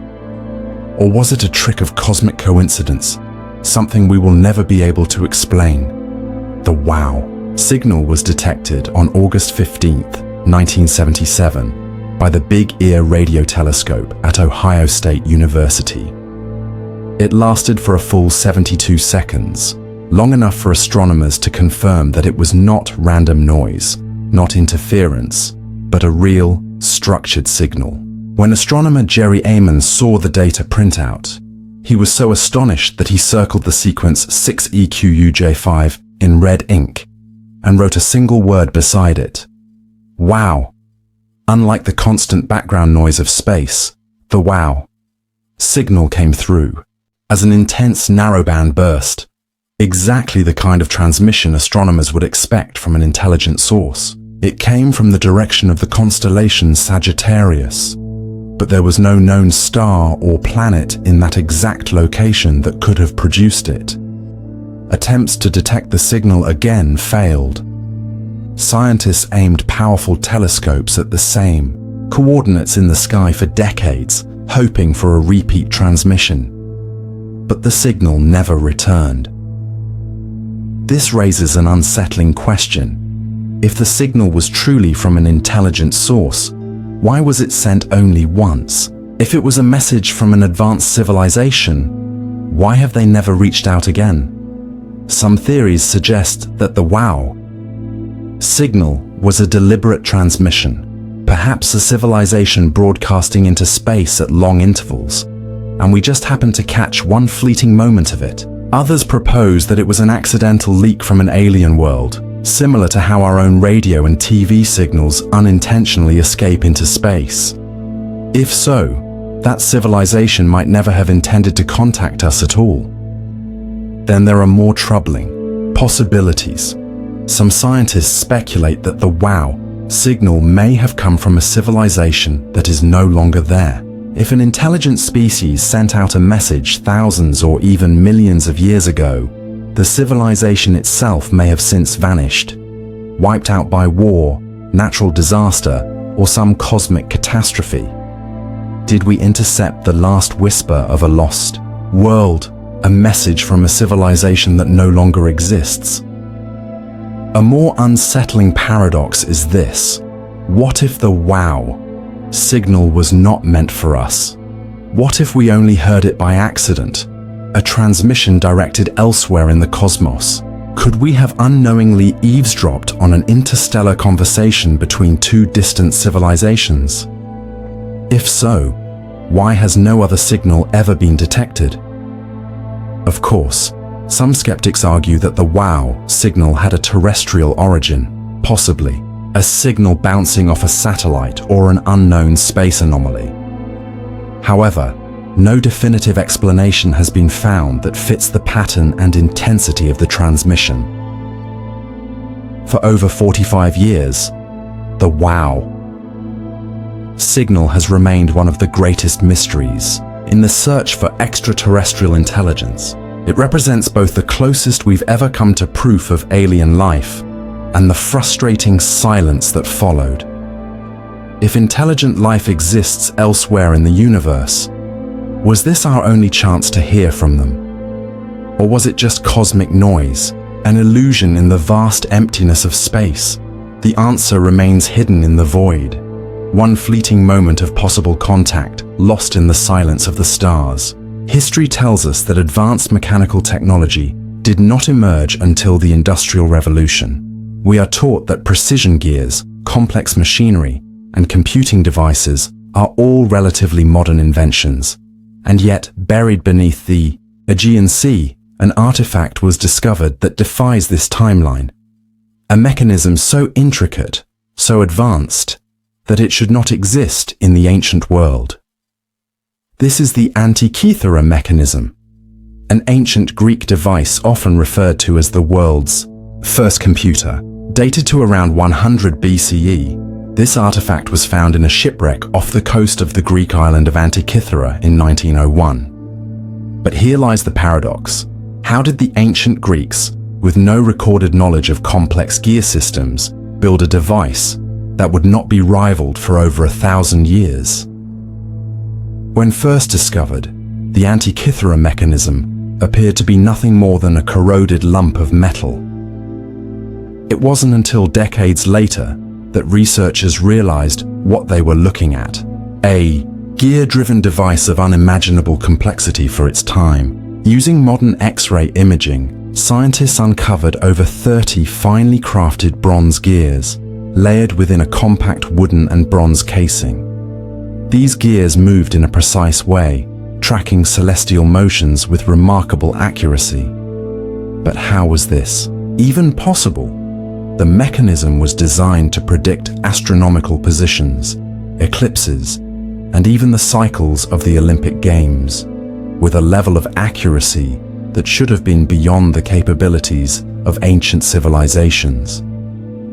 Or was it a trick of cosmic coincidence, something we will never be able to explain? The WOW signal was detected on August 15th, 1977, by the Big Ear radio telescope at Ohio State University. It lasted for a full 72 seconds, long enough for astronomers to confirm that it was not random noise, not interference, but a real, structured signal. When astronomer Jerry Amon saw the data printout, he was so astonished that he circled the sequence 6EQUJ5 in red ink and wrote a single word beside it: WOW. Unlike the constant background noise of space, the WOW signal came through as an intense narrowband burst, exactly the kind of transmission astronomers would expect from an intelligent source. It came from the direction of the constellation Sagittarius, but there was no known star or planet in that exact location that could have produced it. Attempts to detect the signal again failed. Scientists aimed powerful telescopes at the same coordinates in the sky for decades, hoping for a repeat transmission. But the signal never returned. This raises an unsettling question. If the signal was truly from an intelligent source, why was it sent only once? If it was a message from an advanced civilization, why have they never reached out again? Some theories suggest that the WOW signal was a deliberate transmission, perhaps a civilization broadcasting into space at long intervals, and we just happened to catch one fleeting moment of it. Others propose that it was an accidental leak from an alien world, similar to how our own radio and TV signals unintentionally escape into space. If so, that civilization might never have intended to contact us at all. Then there are more troubling possibilities. Some scientists speculate that the WOW signal may have come from a civilization that is no longer there. If an intelligent species sent out a message thousands or even millions of years ago, the civilization itself may have since vanished, wiped out by war, natural disaster, or some cosmic catastrophe. Did we intercept the last whisper of a lost world, a message from a civilization that no longer exists? A more unsettling paradox is this. What if the WOW signal was not meant for us? What if we only heard it by accident? A transmission directed elsewhere in the cosmos? Could we have unknowingly eavesdropped on an interstellar conversation between two distant civilizations? If so, why has no other signal ever been detected? Of course, some skeptics argue that the WOW signal had a terrestrial origin, possibly a signal bouncing off a satellite or an unknown space anomaly. However, no definitive explanation has been found that fits the pattern and intensity of the transmission. For over 45 years, the WOW signal has remained one of the greatest mysteries in the search for extraterrestrial intelligence. It represents both the closest we've ever come to proof of alien life and the frustrating silence that followed. If intelligent life exists elsewhere in the universe, was this our only chance to hear from them? Or was it just cosmic noise, an illusion in the vast emptiness of space? The answer remains hidden in the void, one fleeting moment of possible contact lost in the silence of the stars. History tells us that advanced mechanical technology did not emerge until the Industrial Revolution. We are taught that precision gears, complex machinery, and computing devices are all relatively modern inventions. And yet, buried beneath the Aegean Sea, an artifact was discovered that defies this timeline. A mechanism so intricate, so advanced, that it should not exist in the ancient world. This is the Antikythera mechanism, an ancient Greek device often referred to as the world's first computer. Dated to around 100 BCE, this artifact was found in a shipwreck off the coast of the Greek island of Antikythera in 1901. But here lies the paradox. How did the ancient Greeks, with no recorded knowledge of complex gear systems, build a device that would not be rivaled for over 1,000 years? When first discovered, the Antikythera mechanism appeared to be nothing more than a corroded lump of metal. It wasn't until decades later that researchers realized what they were looking at. A gear-driven device of unimaginable complexity for its time. Using modern X-ray imaging, scientists uncovered over 30 finely crafted bronze gears, layered within a compact wooden and bronze casing. These gears moved in a precise way, tracking celestial motions with remarkable accuracy. But how was this even possible? The mechanism was designed to predict astronomical positions, eclipses, and even the cycles of the Olympic Games, with a level of accuracy that should have been beyond the capabilities of ancient civilizations.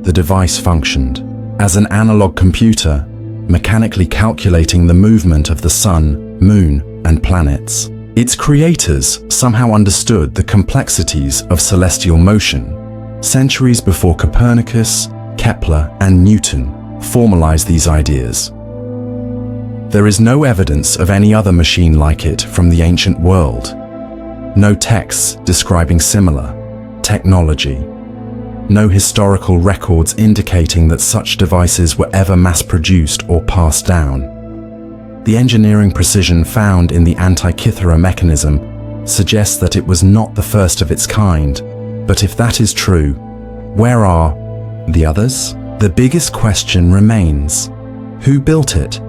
The device functioned as an analog computer, mechanically calculating the movement of the sun, moon, and planets. Its creators somehow understood the complexities of celestial motion, centuries before Copernicus, Kepler, and Newton formalized these ideas. There is no evidence of any other machine like it from the ancient world. No texts describing similar technology. No historical records indicating that such devices were ever mass-produced or passed down. The engineering precision found in the Antikythera mechanism suggests that it was not the first of its kind, but if that is true, where are the others? The biggest question remains: who built it?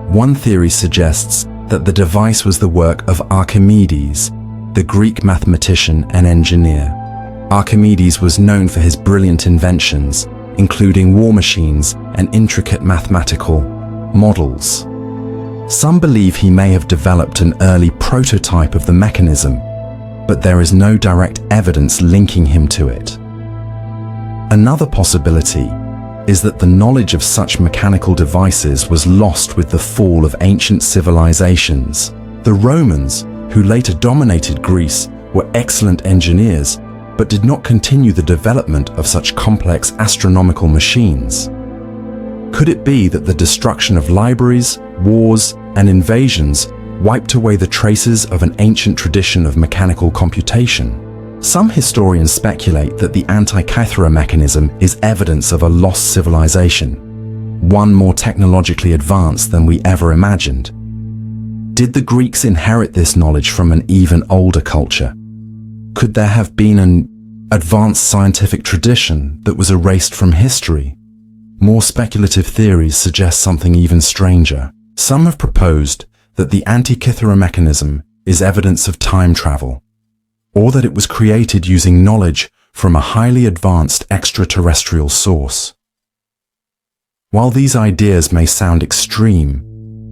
One theory suggests that the device was the work of Archimedes, the Greek mathematician and engineer. Archimedes was known for his brilliant inventions, including war machines and intricate mathematical models. Some believe he may have developed an early prototype of the mechanism, but there is no direct evidence linking him to it. Another possibility is that the knowledge of such mechanical devices was lost with the fall of ancient civilizations. The Romans, who later dominated Greece, were excellent engineers, but did not continue the development of such complex astronomical machines. Could it be that the destruction of libraries, wars, and invasions wiped away the traces of an ancient tradition of mechanical computation? Some historians speculate that the Antikythera mechanism is evidence of a lost civilization, one more technologically advanced than we ever imagined. Did the Greeks inherit this knowledge from an even older culture? Could there have been an advanced scientific tradition that was erased from history? More speculative theories suggest something even stranger. Some have proposed that the Antikythera mechanism is evidence of time travel, or that it was created using knowledge from a highly advanced extraterrestrial source. While these ideas may sound extreme,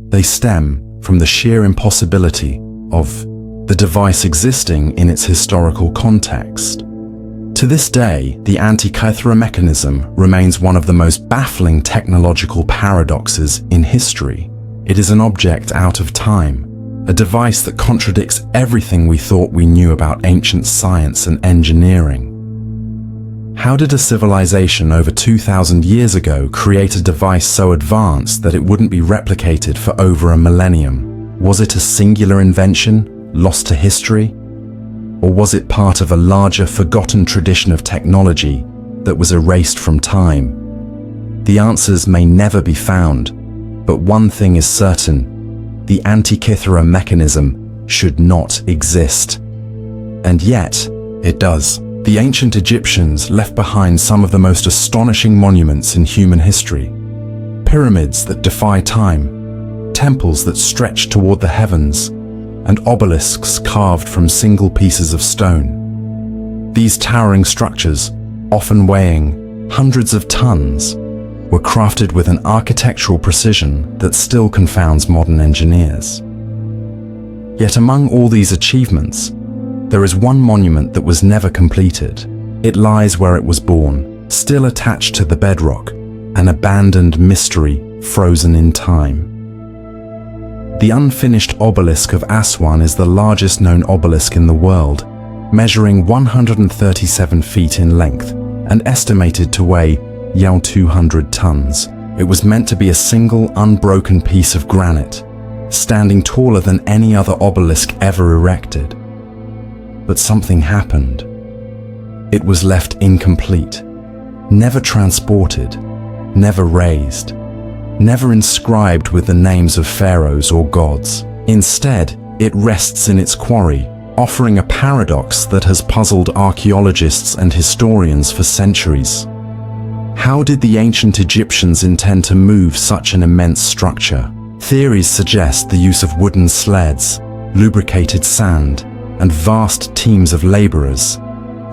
they stem from the sheer impossibility of the device existing in its historical context. To this day, the Antikythera mechanism remains one of the most baffling technological paradoxes in history. It is an object out of time, a device that contradicts everything we thought we knew about ancient science and engineering. How did a civilization over 2,000 years ago create a device so advanced that it wouldn't be replicated for over a millennium? Was it a singular invention, lost to history? Or was it part of a larger, forgotten tradition of technology that was erased from time? The answers may never be found, but one thing is certain: the Antikythera mechanism should not exist. And yet, it does. The ancient Egyptians left behind some of the most astonishing monuments in human history. Pyramids that defy time, temples that stretch toward the heavens, and obelisks carved from single pieces of stone. These towering structures, often weighing hundreds of tons, were crafted with an architectural precision that still confounds modern engineers. Yet among all these achievements, there is one monument that was never completed. It lies where it was born, still attached to the bedrock, an abandoned mystery frozen in time. The unfinished obelisk of Aswan is the largest known obelisk in the world, measuring 137 feet in length and estimated to weigh 200 tons. It was meant to be a single, unbroken piece of granite, standing taller than any other obelisk ever erected. But something happened. It was left incomplete, never transported, never raised, never inscribed with the names of pharaohs or gods. Instead, it rests in its quarry, offering a paradox that has puzzled archaeologists and historians for centuries. How did the ancient Egyptians intend to move such an immense structure? Theories suggest the use of wooden sleds, lubricated sand, and vast teams of laborers.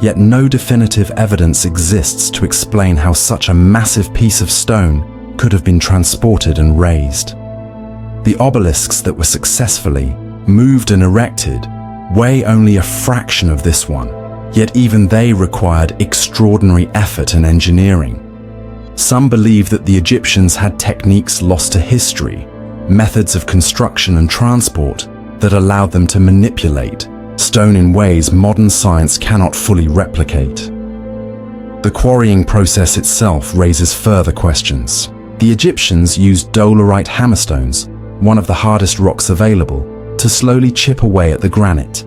Yet no definitive evidence exists to explain how such a massive piece of stone could have been transported and raised. The obelisks that were successfully moved and erected weigh only a fraction of this one, yet even they required extraordinary effort and engineering. Some believe that the Egyptians had techniques lost to history, methods of construction and transport that allowed them to manipulate stone in ways modern science cannot fully replicate. The quarrying process itself raises further questions. The Egyptians used dolerite hammerstones, one of the hardest rocks available, to slowly chip away at the granite.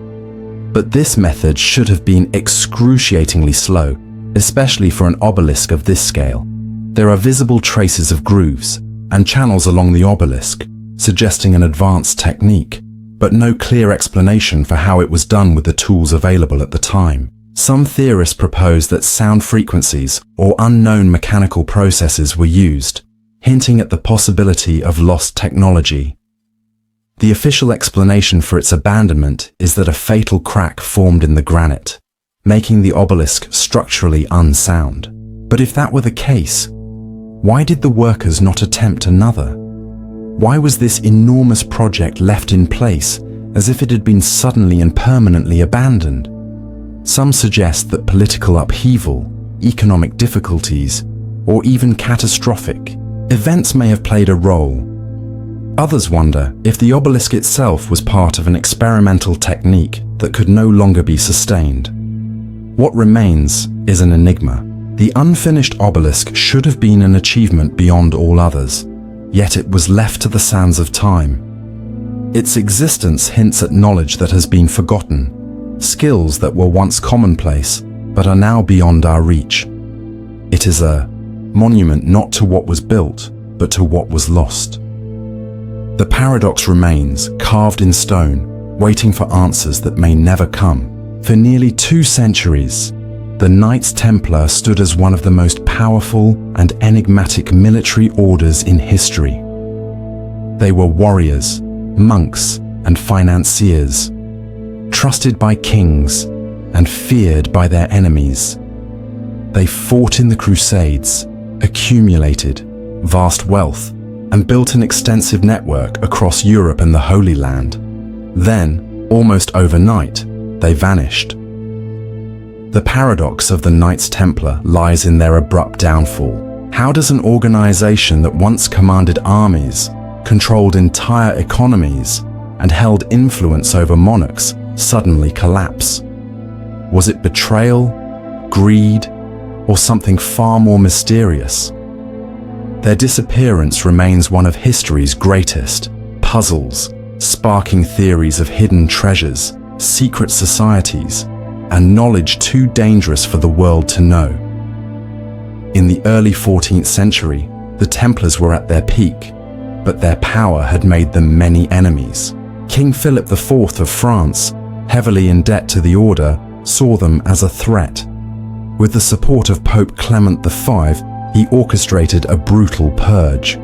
But this method should have been excruciatingly slow, especially for an obelisk of this scale. There are visible traces of grooves and channels along the obelisk, suggesting an advanced technique, but no clear explanation for how it was done with the tools available at the time. Some theorists propose that sound frequencies or unknown mechanical processes were used, hinting at the possibility of lost technology. The official explanation for its abandonment is that a fatal crack formed in the granite, making the obelisk structurally unsound. But if that were the case, why did the workers not attempt another? Why was this enormous project left in place as if it had been suddenly and permanently abandoned? Some suggest that political upheaval, economic difficulties, or even catastrophic events may have played a role. Others wonder if the obelisk itself was part of an experimental technique that could no longer be sustained. What remains is an enigma. The unfinished obelisk should have been an achievement beyond all others, yet it was left to the sands of time. Its existence hints at knowledge that has been forgotten, skills that were once commonplace but are now beyond our reach. It is a monument not to what was built, but to what was lost. The paradox remains, carved in stone, waiting for answers that may never come. For nearly 2 centuries, the Knights Templar stood as one of the most powerful and enigmatic military orders in history. They were warriors, monks, and financiers, trusted by kings and feared by their enemies. They fought in the Crusades, accumulated vast wealth, and built an extensive network across Europe and the Holy Land. Then, almost overnight, they vanished. The paradox of the Knights Templar lies in their abrupt downfall. How does an organization that once commanded armies, controlled entire economies, and held influence over monarchs suddenly collapse? Was it betrayal, greed, or something far more mysterious? Their disappearance remains one of history's greatest puzzles, sparking theories of hidden treasures, secret societies, and knowledge too dangerous for the world to know. In the early 14th century, the Templars were at their peak, but their power had made them many enemies. King Philip IV of France, heavily in debt to the order, saw them as a threat. With the support of Pope Clement V, he orchestrated a brutal purge.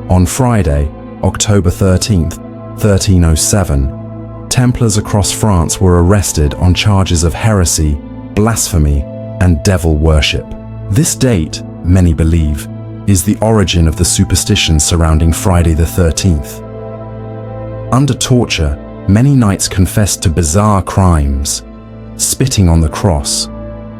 On Friday, October 13th, 1307, Templars across France were arrested on charges of heresy, blasphemy, and devil worship. This date, many believe, is the origin of the superstition surrounding Friday the 13th. Under torture, many knights confessed to bizarre crimes, spitting on the cross,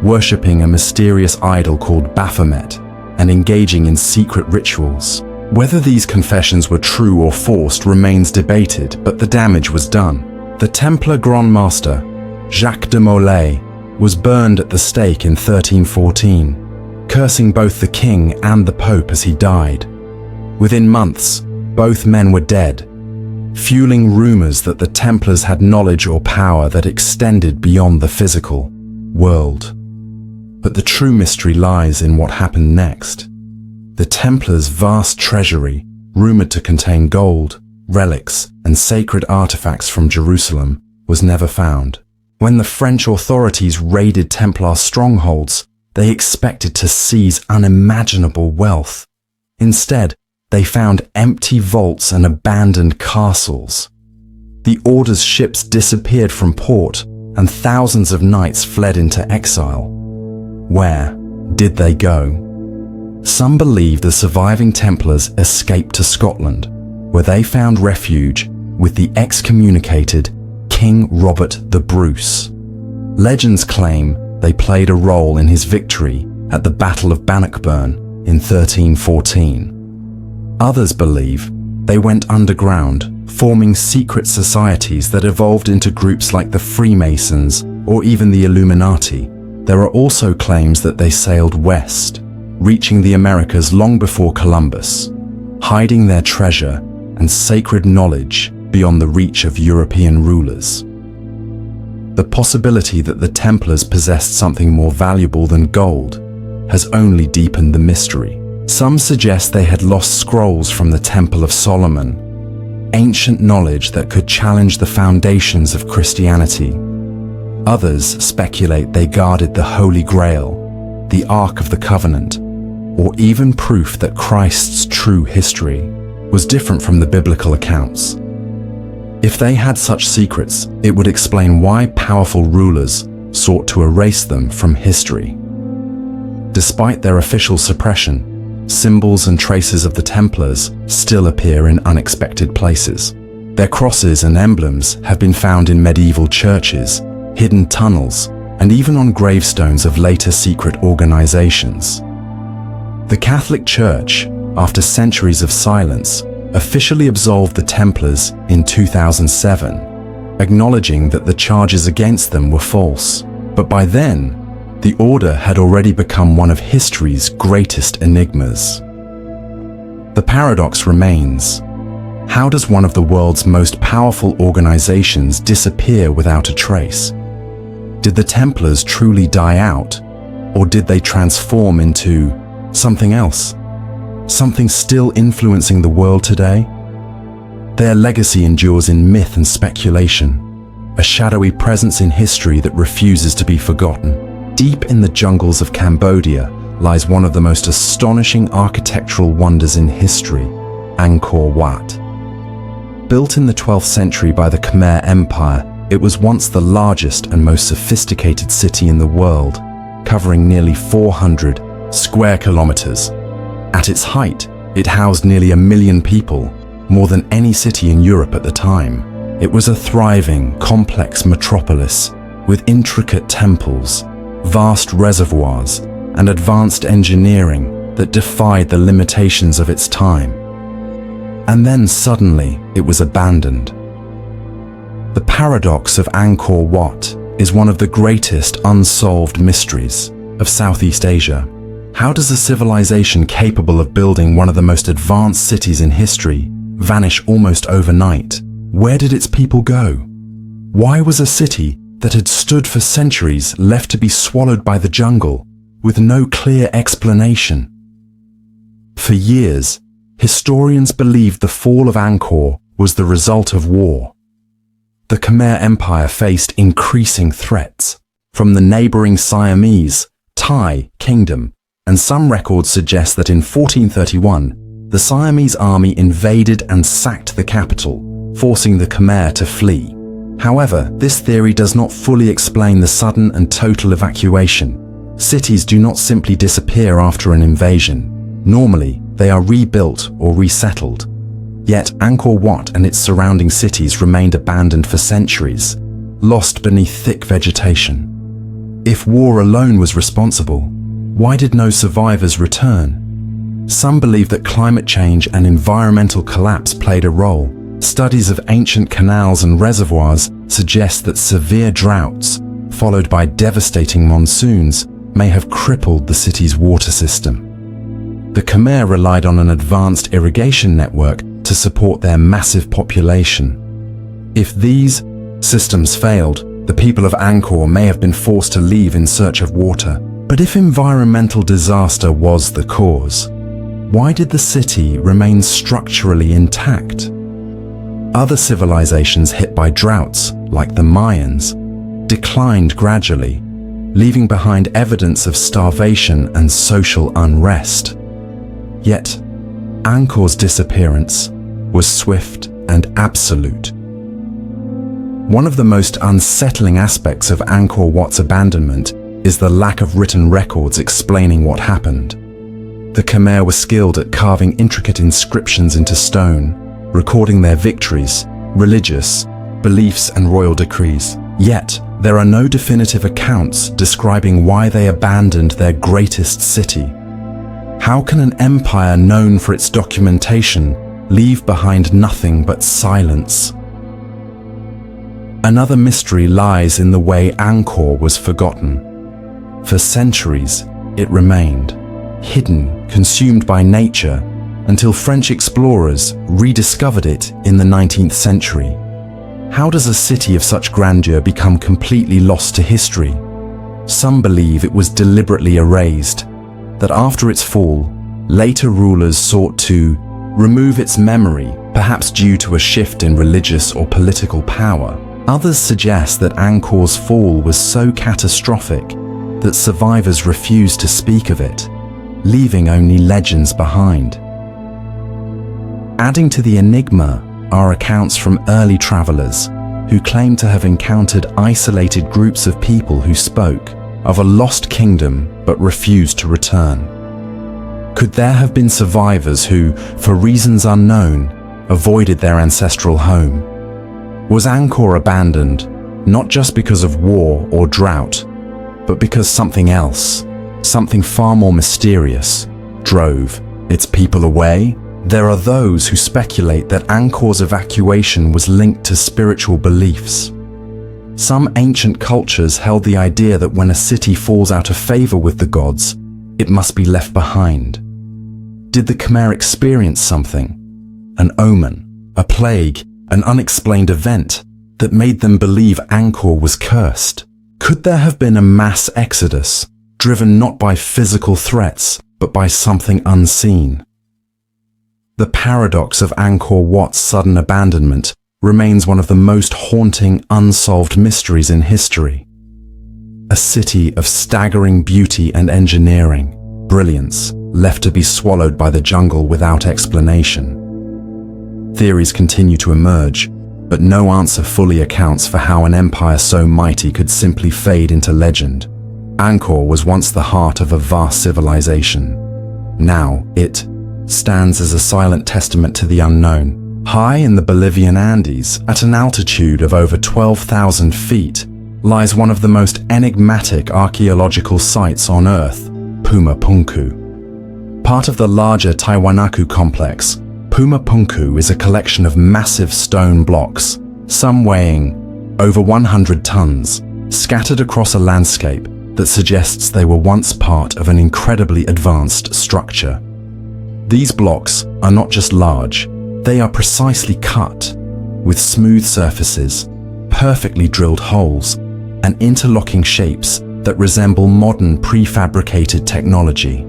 worshipping a mysterious idol called Baphomet, and engaging in secret rituals. Whether these confessions were true or forced remains debated, but the damage was done. The Templar Grand Master, Jacques de Molay, was burned at the stake in 1314, cursing both the king and the pope as he died. Within months, both men were dead, fueling rumors that the Templars had knowledge or power that extended beyond the physical world. But the true mystery lies in what happened next. The Templars' vast treasury, rumored to contain gold, relics, and sacred artifacts from Jerusalem, was never found. When the French authorities raided Templar strongholds, they expected to seize unimaginable wealth. Instead, they found empty vaults and abandoned castles. The order's ships disappeared from port, and thousands of knights fled into exile. Where did they go? Some believe the surviving Templars escaped to Scotland, where they found refuge with the excommunicated King Robert the Bruce. Legends claim they played a role in his victory at the Battle of Bannockburn in 1314. Others believe they went underground, forming secret societies that evolved into groups like the Freemasons or even the Illuminati. There are also claims that they sailed west, reaching the Americas long before Columbus, hiding their treasure and sacred knowledge beyond the reach of European rulers. The possibility that the Templars possessed something more valuable than gold has only deepened the mystery. Some suggest they had lost scrolls from the Temple of Solomon, ancient knowledge that could challenge the foundations of Christianity. Others speculate they guarded the Holy Grail, the Ark of the Covenant, or even proof that Christ's true history was different from the biblical accounts. If they had such secrets, it would explain why powerful rulers sought to erase them from history. Despite their official suppression, symbols and traces of the Templars still appear in unexpected places. Their crosses and emblems have been found in medieval churches, hidden tunnels, and even on gravestones of later secret organizations. The Catholic Church, after centuries of silence, officially absolved the Templars in 2007, acknowledging that the charges against them were false. But by then, the order had already become one of history's greatest enigmas. The paradox remains: how does one of the world's most powerful organizations disappear without a trace? Did the Templars truly die out, or did they transform into something else? Something still influencing the world today? Their legacy endures in myth and speculation, a shadowy presence in history that refuses to be forgotten. Deep in the jungles of Cambodia lies one of the most astonishing architectural wonders in history, Angkor Wat. Built in the 12th century by the Khmer Empire, it was once the largest and most sophisticated city in the world, covering nearly 400 square kilometers. At its height, it housed nearly 1 million people, more than any city in Europe at the time. It was a thriving, complex metropolis with intricate temples, vast reservoirs, and advanced engineering that defied the limitations of its time. And then suddenly, it was abandoned. The paradox of Angkor Wat is one of the greatest unsolved mysteries of Southeast Asia. How does a civilization capable of building one of the most advanced cities in history vanish almost overnight? Where did its people go? Why was a city that had stood for centuries left to be swallowed by the jungle with no clear explanation? For years, historians believed the fall of Angkor was the result of war. The Khmer Empire faced increasing threats from the neighboring Siamese, Thai kingdom, and some records suggest that in 1431, the Siamese army invaded and sacked the capital, forcing the Khmer to flee. However, this theory does not fully explain the sudden and total evacuation. Cities do not simply disappear after an invasion. Normally, they are rebuilt or resettled. Yet Angkor Wat and its surrounding cities remained abandoned for centuries, lost beneath thick vegetation. If war alone was responsible, why did no survivors return? Some believe that climate change and environmental collapse played a role. Studies of ancient canals and reservoirs suggest that severe droughts, followed by devastating monsoons, may have crippled the city's water system. The Khmer relied on an advanced irrigation network to support their massive population. If these systems failed, the people of Angkor may have been forced to leave in search of water. But if environmental disaster was the cause, why did the city remain structurally intact? Other civilizations hit by droughts, like the Mayans, declined gradually, leaving behind evidence of starvation and social unrest. Yet, Angkor's disappearance was swift and absolute. One of the most unsettling aspects of Angkor Wat's abandonment is the lack of written records explaining what happened. The Khmer were skilled at carving intricate inscriptions into stone, recording their victories, religious beliefs and royal decrees. Yet, there are no definitive accounts describing why they abandoned their greatest city. How can an empire known for its documentation leave behind nothing but silence. Another mystery lies in the way Angkor was forgotten. For centuries, it remained, hidden, consumed by nature, until French explorers rediscovered it in the 19th century. How does a city of such grandeur become completely lost to history? Some believe it was deliberately erased, that after its fall, later rulers sought to remove its memory, perhaps due to a shift in religious or political power. Others suggest that Angkor's fall was so catastrophic that survivors refused to speak of it, leaving only legends behind. Adding to the enigma are accounts from early travelers who claim to have encountered isolated groups of people who spoke of a lost kingdom but refused to return. Could there have been survivors who, for reasons unknown, avoided their ancestral home? Was Angkor abandoned, not just because of war or drought, but because something else, something far more mysterious, drove its people away? There are those who speculate that Angkor's evacuation was linked to spiritual beliefs. Some ancient cultures held the idea that when a city falls out of favor with the gods, it must be left behind. Did the Khmer experience something? An omen, a plague, an unexplained event that made them believe Angkor was cursed? Could there have been a mass exodus, driven not by physical threats, but by something unseen? The paradox of Angkor Wat's sudden abandonment remains one of the most haunting, unsolved mysteries in history. A city of staggering beauty and engineering, brilliance, left to be swallowed by the jungle without explanation. Theories continue to emerge, but no answer fully accounts for how an empire so mighty could simply fade into legend. Angkor was once the heart of a vast civilization. Now it stands as a silent testament to the unknown. High in the Bolivian Andes, at an altitude of over 12,000 feet, lies one of the most enigmatic archaeological sites on Earth, Puma Punku. Part of the larger Tiwanaku complex, Puma Punku is a collection of massive stone blocks, some weighing over 100 tons, scattered across a landscape that suggests they were once part of an incredibly advanced structure. These blocks are not just large, they are precisely cut, with smooth surfaces, perfectly drilled holes, and interlocking shapes that resemble modern prefabricated technology.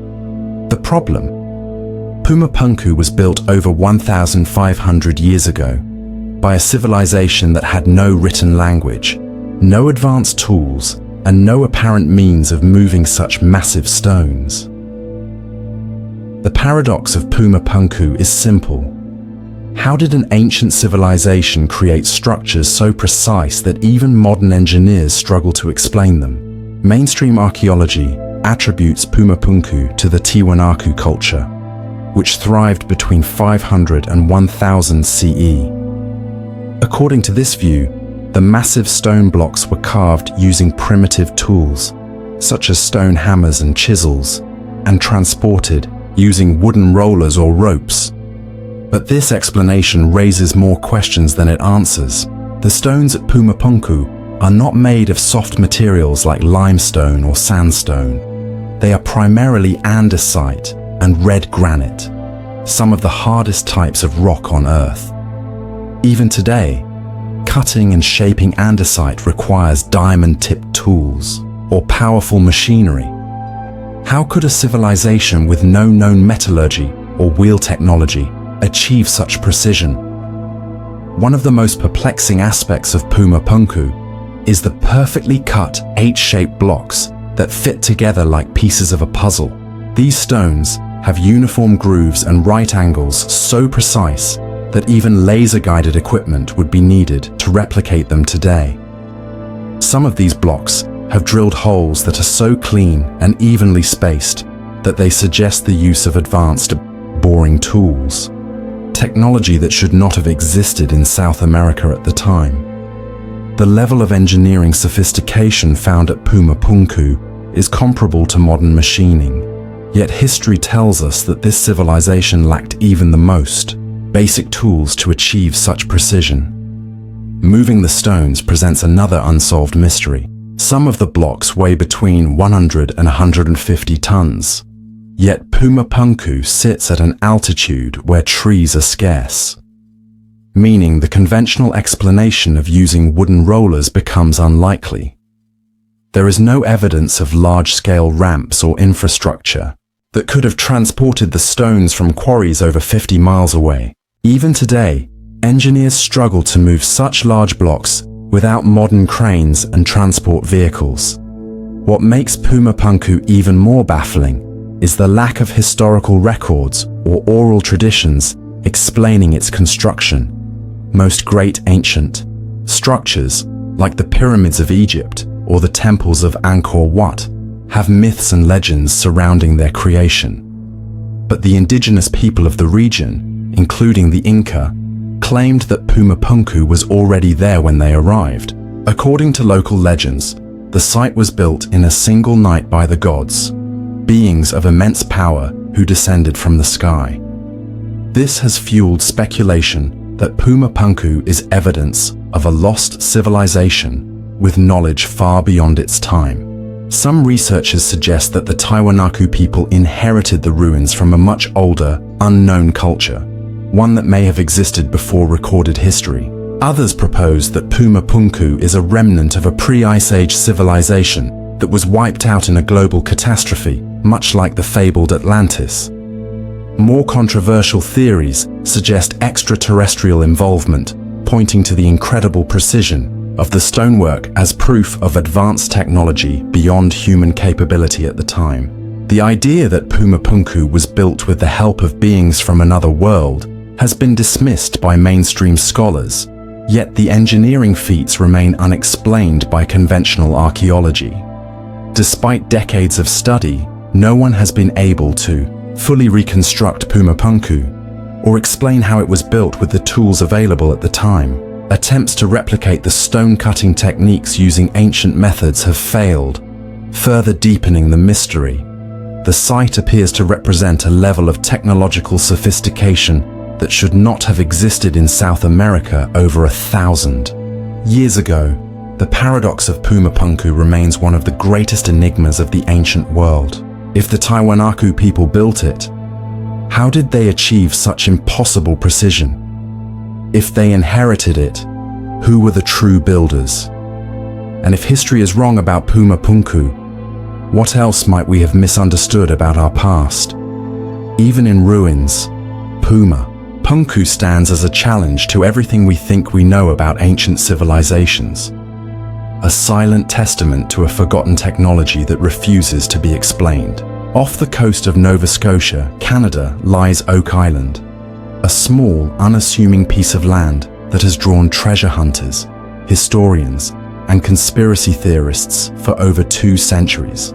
The problem? Puma Punku was built over 1,500 years ago by a civilization that had no written language, no advanced tools, and no apparent means of moving such massive stones. The paradox of Puma Punku is simple. How did an ancient civilization create structures so precise that even modern engineers struggle to explain them? Mainstream archaeology attributes Puma Punku to the Tiwanaku culture, which thrived between 500 and 1000 CE. According to this view, the massive stone blocks were carved using primitive tools, such as stone hammers and chisels, and transported using wooden rollers or ropes. But this explanation raises more questions than it answers. The stones at Puma Punku are not made of soft materials like limestone or sandstone. They are primarily andesite and red granite, some of the hardest types of rock on Earth. Even today, cutting and shaping andesite requires diamond-tipped tools or powerful machinery. How could a civilization with no known metallurgy or wheel technology achieve such precision? One of the most perplexing aspects of Puma Punku is the perfectly cut H-shaped blocks that fit together like pieces of a puzzle. These stones have uniform grooves and right angles so precise that even laser-guided equipment would be needed to replicate them today. Some of these blocks have drilled holes that are so clean and evenly spaced that they suggest the use of advanced boring tools, technology that should not have existed in South America at the time. The level of engineering sophistication found at Puma Punku is comparable to modern machining, yet history tells us that this civilization lacked even the most. basic tools to achieve such precision. Moving the stones presents another unsolved mystery. Some of the blocks weigh between 100 and 150 tons. Yet Pumapunku sits at an altitude where trees are scarce, meaning the conventional explanation of using wooden rollers becomes unlikely. There is no evidence of large-scale ramps or infrastructure that could have transported the stones from quarries over 50 miles away. Even today, engineers struggle to move such large blocks without modern cranes and transport vehicles. What makes Pumapunku even more baffling is the lack of historical records or oral traditions explaining its construction. Most great ancient structures, like the pyramids of Egypt or the temples of Angkor Wat, have myths and legends surrounding their creation. But the indigenous people of the region, including the Inca, claimed that Pumapunku was already there when they arrived. According to local legends, the site was built in a single night by the gods, beings of immense power who descended from the sky. This has fueled speculation that Pumapunku is evidence of a lost civilization with knowledge far beyond its time. Some researchers suggest that the Tiwanaku people inherited the ruins from a much older, unknown culture, one that may have existed before recorded history. Others propose that Pumapunku is a remnant of a pre-Ice Age civilization that was wiped out in a global catastrophe, much like the fabled Atlantis. More controversial theories suggest extraterrestrial involvement, pointing to the incredible precision of the stonework as proof of advanced technology beyond human capability at the time. The idea that Pumapunku was built with the help of beings from another world has been dismissed by mainstream scholars, yet the engineering feats remain unexplained by conventional archaeology. Despite decades of study, no one has been able to fully reconstruct Pumapunku or explain how it was built with the tools available at the time. Attempts to replicate the stone-cutting techniques using ancient methods have failed, further deepening the mystery. The site appears to represent a level of technological sophistication that should not have existed in South America over 1,000 years ago. The paradox of Pumapunku remains one of the greatest enigmas of the ancient world. If the Tiwanaku people built it, how did they achieve such impossible precision? If they inherited it, who were the true builders? And if history is wrong about Pumapunku, what else might we have misunderstood about our past? Even in ruins, Pumapunku stands as a challenge to everything we think we know about ancient civilizations. A silent testament to a forgotten technology that refuses to be explained. Off the coast of Nova Scotia, Canada, lies Oak Island, a small, unassuming piece of land that has drawn treasure hunters, historians, and conspiracy theorists for over 2 centuries.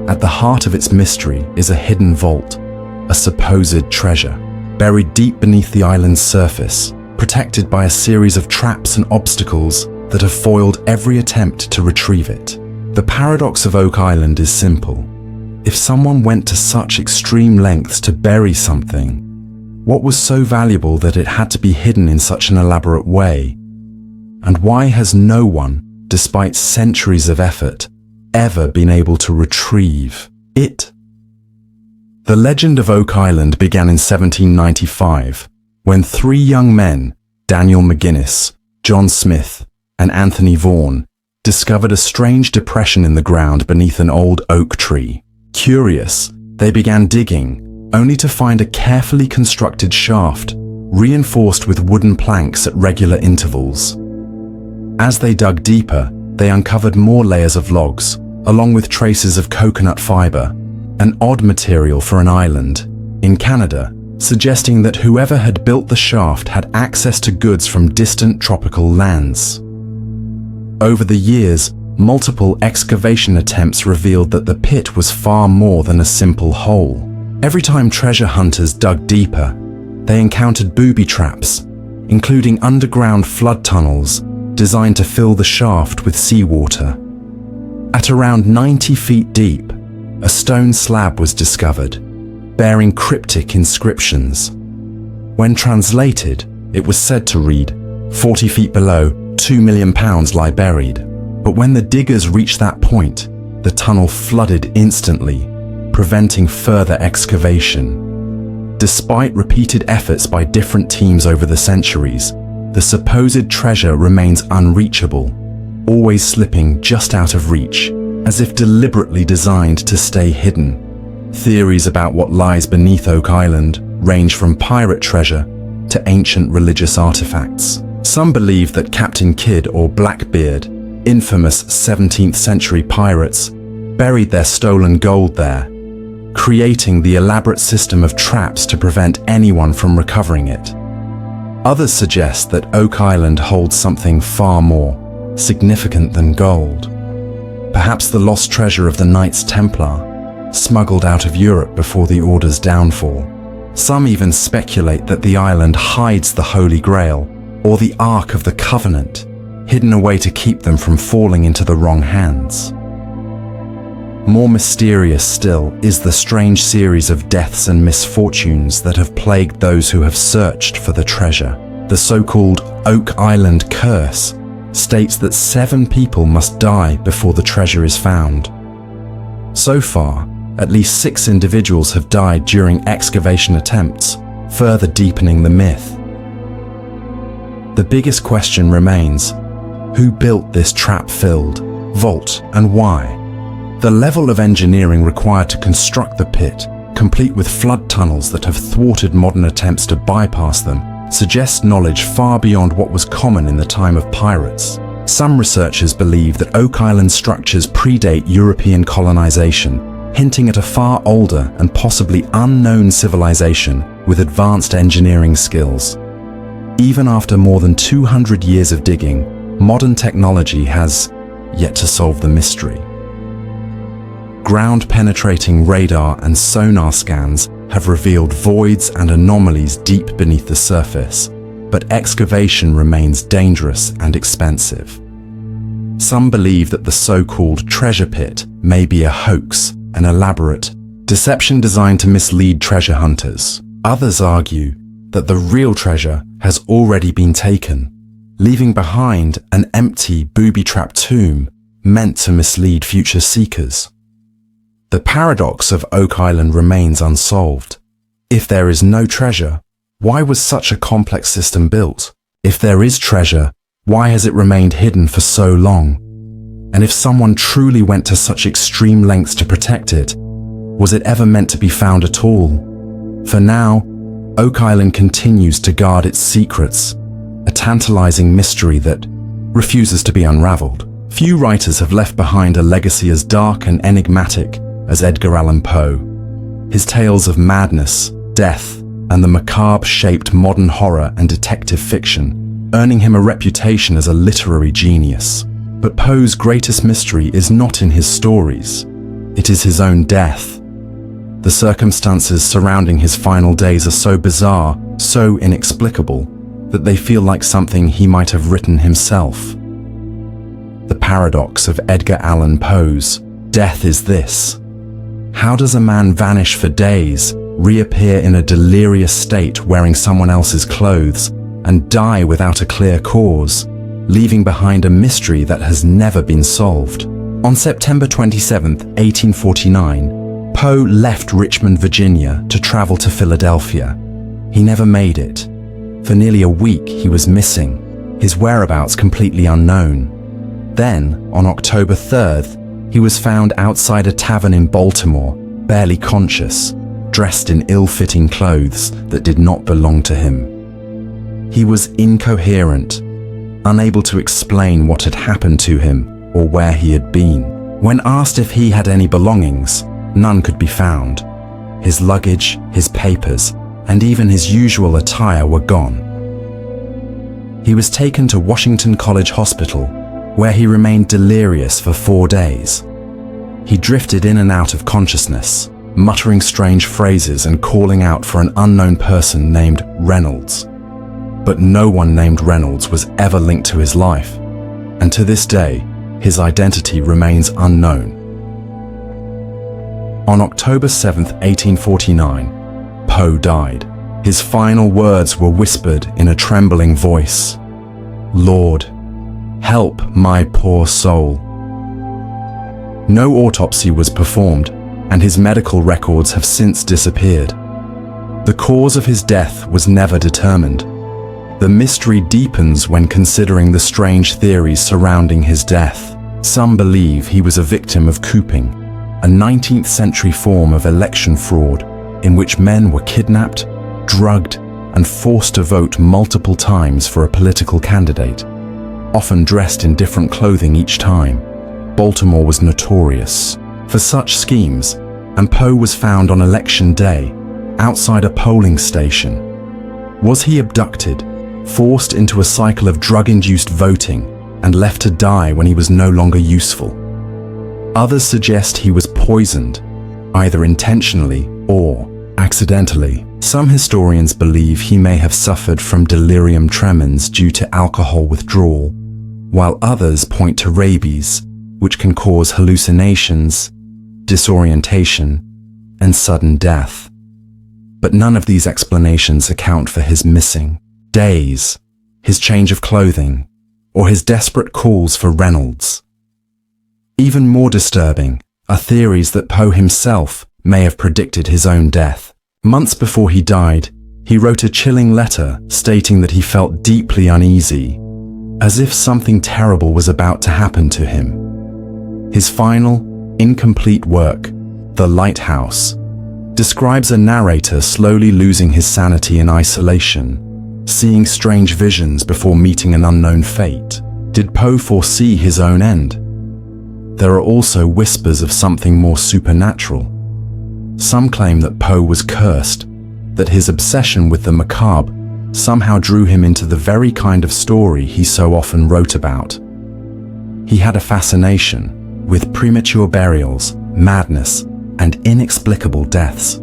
At the heart of its mystery is a hidden vault, a supposed treasure, buried deep beneath the island's surface, protected by a series of traps and obstacles that have foiled every attempt to retrieve it. The paradox of Oak Island is simple. If someone went to such extreme lengths to bury something, what was so valuable that it had to be hidden in such an elaborate way? And why has no one, despite centuries of effort, ever been able to retrieve it? The legend of Oak Island began in 1795, when 3 young men, Daniel McGuinness, John Smith, and Anthony Vaughan, discovered a strange depression in the ground beneath an old oak tree. Curious, they began digging, only to find a carefully constructed shaft, reinforced with wooden planks at regular intervals. As they dug deeper, they uncovered more layers of logs, along with traces of coconut fiber, an odd material for an island in Canada, suggesting that whoever had built the shaft had access to goods from distant tropical lands. Over the years, multiple excavation attempts revealed that the pit was far more than a simple hole. Every time treasure hunters dug deeper, they encountered booby traps, including underground flood tunnels designed to fill the shaft with seawater. At around 90 feet deep, a stone slab was discovered, bearing cryptic inscriptions. When translated, it was said to read, 40 feet below, £2 million lie buried. But when the diggers reached that point, the tunnel flooded instantly, preventing further excavation. Despite repeated efforts by different teams over the centuries, the supposed treasure remains unreachable, always slipping just out of reach, as if deliberately designed to stay hidden. Theories about what lies beneath Oak Island range from pirate treasure to ancient religious artifacts. Some believe that Captain Kidd or Blackbeard, infamous 17th century pirates, buried their stolen gold there, creating the elaborate system of traps to prevent anyone from recovering it. Others suggest that Oak Island holds something far more significant than gold. Perhaps the lost treasure of the Knights Templar, smuggled out of Europe before the Order's downfall. Some even speculate that the island hides the Holy Grail or the Ark of the Covenant, hidden away to keep them from falling into the wrong hands. More mysterious still is the strange series of deaths and misfortunes that have plagued those who have searched for the treasure. The so-called Oak Island Curse states that 7 people must die before the treasure is found. So far, at least 6 individuals have died during excavation attempts, further deepening the myth. The biggest question remains, who built this trap-filled vault and why? The level of engineering required to construct the pit, complete with flood tunnels that have thwarted modern attempts to bypass them, suggests knowledge far beyond what was common in the time of pirates. Some researchers believe that Oak Island structures predate European colonization, hinting at a far older and possibly unknown civilization with advanced engineering skills. Even after more than 200 years of digging, modern technology has yet to solve the mystery. Ground-penetrating radar and sonar scans have revealed voids and anomalies deep beneath the surface, but excavation remains dangerous and expensive. Some believe that the so-called treasure pit may be a hoax, an elaborate deception designed to mislead treasure hunters. Others argue that the real treasure has already been taken, leaving behind an empty, booby-trapped tomb meant to mislead future seekers. The paradox of Oak Island remains unsolved. If there is no treasure, why was such a complex system built? If there is treasure, why has it remained hidden for so long? And if someone truly went to such extreme lengths to protect it, was it ever meant to be found at all? For now, Oak Island continues to guard its secrets, a tantalizing mystery that refuses to be unraveled. Few writers have left behind a legacy as dark and enigmatic as Edgar Allan Poe. His tales of madness, death, and the macabre-shaped modern horror and detective fiction, earning him a reputation as a literary genius. But Poe's greatest mystery is not in his stories. It is his own death. The circumstances surrounding his final days are so bizarre, so inexplicable, that they feel like something he might have written himself. The paradox of Edgar Allan Poe's death is this. How does a man vanish for days, reappear in a delirious state wearing someone else's clothes, and die without a clear cause, leaving behind a mystery that has never been solved? On September 27, 1849, Poe left Richmond, Virginia to travel to Philadelphia. He never made it. For nearly a week he was missing, his whereabouts completely unknown. Then, on October 3rd, he was found outside a tavern in Baltimore, barely conscious, dressed in ill-fitting clothes that did not belong to him. He was incoherent, unable to explain what had happened to him or where he had been. When asked if he had any belongings, none could be found. His luggage, his papers, and even his usual attire were gone. He was taken to Washington College Hospital, where he remained delirious for 4 days. He drifted in and out of consciousness, muttering strange phrases and calling out for an unknown person named Reynolds. But no one named Reynolds was ever linked to his life, and to this day, his identity remains unknown. On October 7, 1849, Poe died. His final words were whispered in a trembling voice. "Lord, help my poor soul." No autopsy was performed, and his medical records have since disappeared. The cause of his death was never determined. The mystery deepens when considering the strange theories surrounding his death. Some believe he was a victim of couping, a 19th century form of election fraud in which men were kidnapped, drugged, and forced to vote multiple times for a political candidate, often dressed in different clothing each time. Baltimore was notorious for such schemes, and Poe was found on election day outside a polling station. Was he abducted, forced into a cycle of drug-induced voting, and left to die when he was no longer useful? Others suggest he was poisoned, either intentionally or accidentally. Some historians believe he may have suffered from delirium tremens due to alcohol withdrawal, while others point to rabies, which can cause hallucinations, disorientation, and sudden death. But none of these explanations account for his missing days, his change of clothing, or his desperate calls for Reynolds. Even more disturbing are theories that Poe himself may have predicted his own death. Months before he died, he wrote a chilling letter stating that he felt deeply uneasy, as if something terrible was about to happen to him. His final, incomplete work, The Lighthouse, describes a narrator slowly losing his sanity in isolation, seeing strange visions before meeting an unknown fate. Did Poe foresee his own end? There are also whispers of something more supernatural. Some claim that Poe was cursed, that his obsession with the macabre somehow drew him into the very kind of story he so often wrote about. He had a fascination with premature burials, madness, and inexplicable deaths.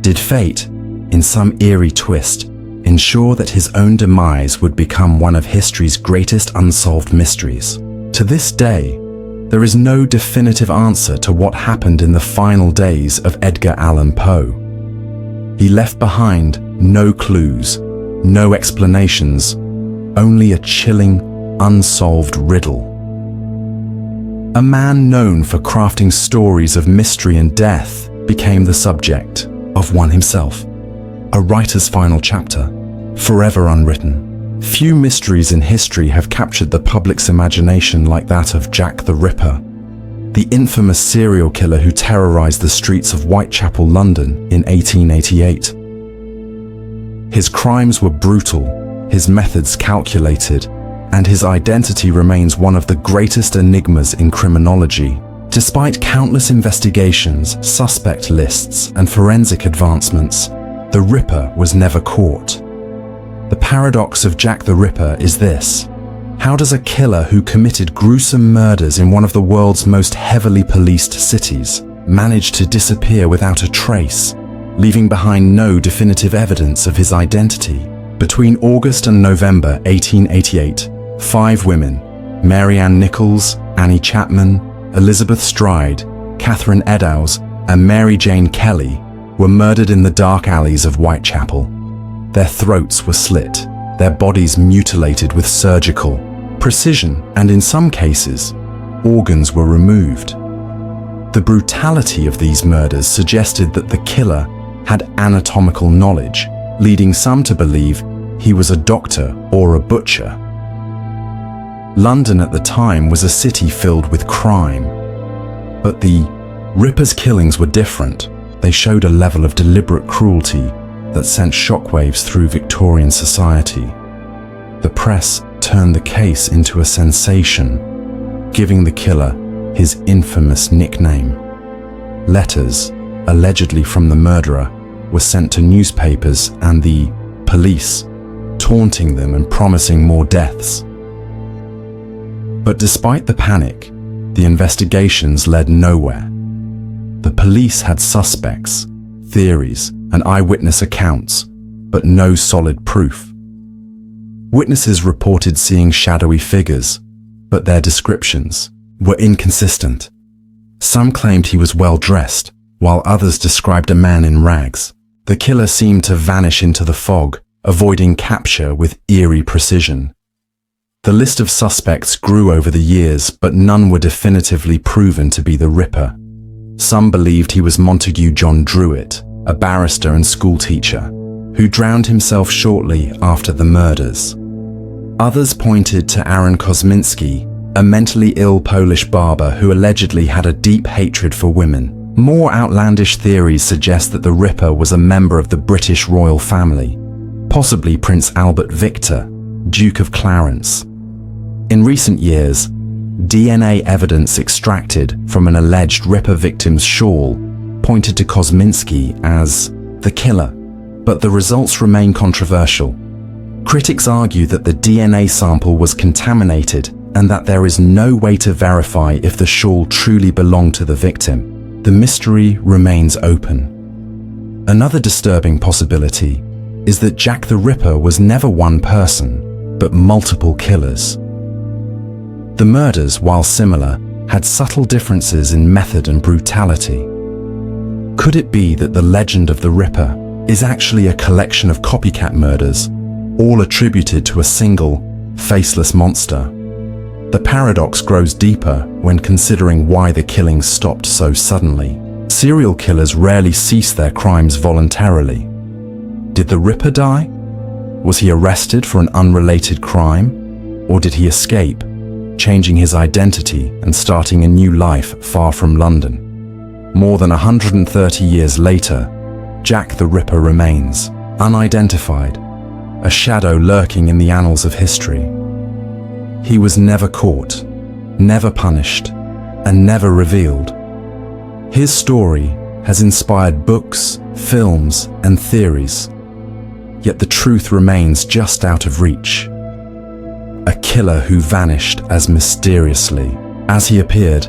Did fate, in some eerie twist, ensure that his own demise would become one of history's greatest unsolved mysteries? To this day, there is no definitive answer to what happened in the final days of Edgar Allan Poe. He left behind no clues, no explanations, only a chilling, unsolved riddle. A man known for crafting stories of mystery and death became the subject of one himself. A writer's final chapter, forever unwritten. Few mysteries in history have captured the public's imagination like that of Jack the Ripper, the infamous serial killer who terrorized the streets of Whitechapel, London in 1888. His crimes were brutal, his methods calculated, and his identity remains one of the greatest enigmas in criminology. Despite countless investigations, suspect lists, and forensic advancements, the Ripper was never caught. The paradox of Jack the Ripper is this: how does a killer who committed gruesome murders in one of the world's most heavily policed cities manage to disappear without a trace, leaving behind no definitive evidence of his identity? Between August and November 1888, 5 women, Mary Ann Nichols, Annie Chapman, Elizabeth Stride, Catherine Eddowes, and Mary Jane Kelly, were murdered in the dark alleys of Whitechapel. Their throats were slit, their bodies mutilated with surgical precision, and in some cases, organs were removed. The brutality of these murders suggested that the killer had anatomical knowledge, leading some to believe he was a doctor or a butcher. London at the time was a city filled with crime, but the Ripper's killings were different. They showed a level of deliberate cruelty that sent shockwaves through Victorian society. The press turned the case into a sensation, giving the killer his infamous nickname. Letters, allegedly from the murderer, were sent to newspapers and the police, taunting them and promising more deaths. But despite the panic, the investigations led nowhere. The police had suspects, theories, and eyewitness accounts, but no solid proof. Witnesses reported seeing shadowy figures, but their descriptions were inconsistent. Some claimed he was well dressed, while others described a man in rags. The killer seemed to vanish into the fog, avoiding capture with eerie precision. The list of suspects grew over the years, but none were definitively proven to be the Ripper. Some believed he was Montague John Druitt, a barrister and schoolteacher, who drowned himself shortly after the murders. Others pointed to Aaron Kosminski, a mentally ill Polish barber who allegedly had a deep hatred for women. More outlandish theories suggest that the Ripper was a member of the British royal family, possibly Prince Albert Victor, Duke of Clarence. In recent years, DNA evidence extracted from an alleged Ripper victim's shawl pointed to Kosminski as the killer, but the results remain controversial. Critics argue that the DNA sample was contaminated and that there is no way to verify if the shawl truly belonged to the victim. The mystery remains open. Another disturbing possibility is that Jack the Ripper was never one person, but multiple killers. The murders, while similar, had subtle differences in method and brutality. Could it be that the legend of the Ripper is actually a collection of copycat murders, all attributed to a single, faceless monster? The paradox grows deeper when considering why the killings stopped so suddenly. Serial killers rarely cease their crimes voluntarily. Did the Ripper die? Was he arrested for an unrelated crime? Or did he escape, changing his identity and starting a new life far from London? More than 130 years later, Jack the Ripper remains, unidentified, a shadow lurking in the annals of history. He was never caught, never punished, and never revealed. His story has inspired books, films, and theories, yet the truth remains just out of reach. A killer who vanished as mysteriously as he appeared,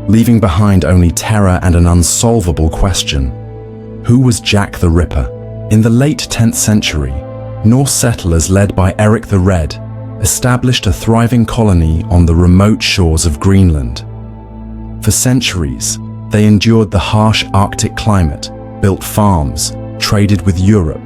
leaving behind only terror and an unsolvable question. Who was Jack the Ripper? In the late 10th century, Norse settlers led by Eric the Red established a thriving colony on the remote shores of Greenland. For centuries, they endured the harsh Arctic climate, built farms, traded with Europe,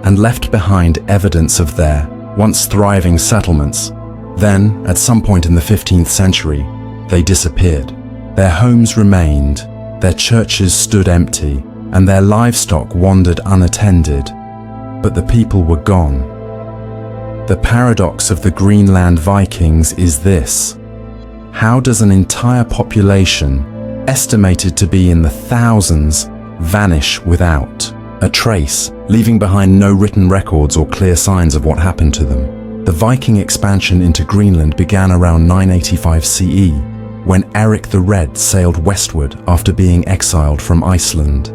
and left behind evidence of their once thriving settlements. Then, at some point in the 15th century, they disappeared. Their homes remained, their churches stood empty, and their livestock wandered unattended. But the people were gone. The paradox of the Greenland Vikings is this: how does an entire population, estimated to be in the thousands, vanish without a trace, leaving behind no written records or clear signs of what happened to them? The Viking expansion into Greenland began around 985 CE, when Eric the Red sailed westward after being exiled from Iceland.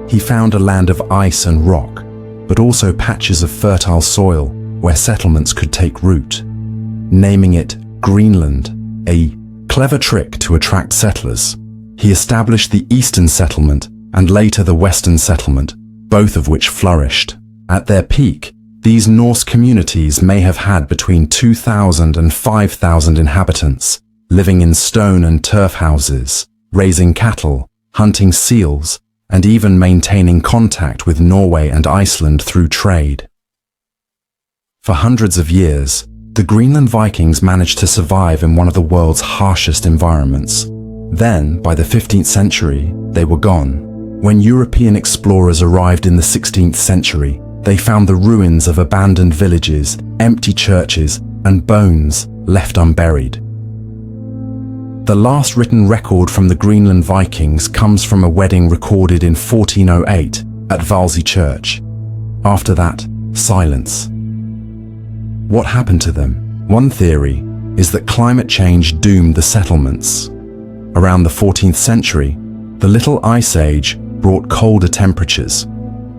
He found a land of ice and rock, but also patches of fertile soil where settlements could take root, naming it Greenland, a clever trick to attract settlers. He established the eastern settlement and later the western settlement, both of which flourished. At their peak, these Norse communities may have had between 2,000 and 5,000 inhabitants, living in stone and turf houses, raising cattle, hunting seals, and even maintaining contact with Norway and Iceland through trade. For hundreds of years, the Greenland Vikings managed to survive in one of the world's harshest environments. Then, by the 15th century, they were gone. When European explorers arrived in the 16th century, they found the ruins of abandoned villages, empty churches, and bones left unburied. The last written record from the Greenland Vikings comes from a wedding recorded in 1408 at Valsey Church. After that, silence. What happened to them? One theory is that climate change doomed the settlements. Around the 14th century, the Little Ice Age brought colder temperatures,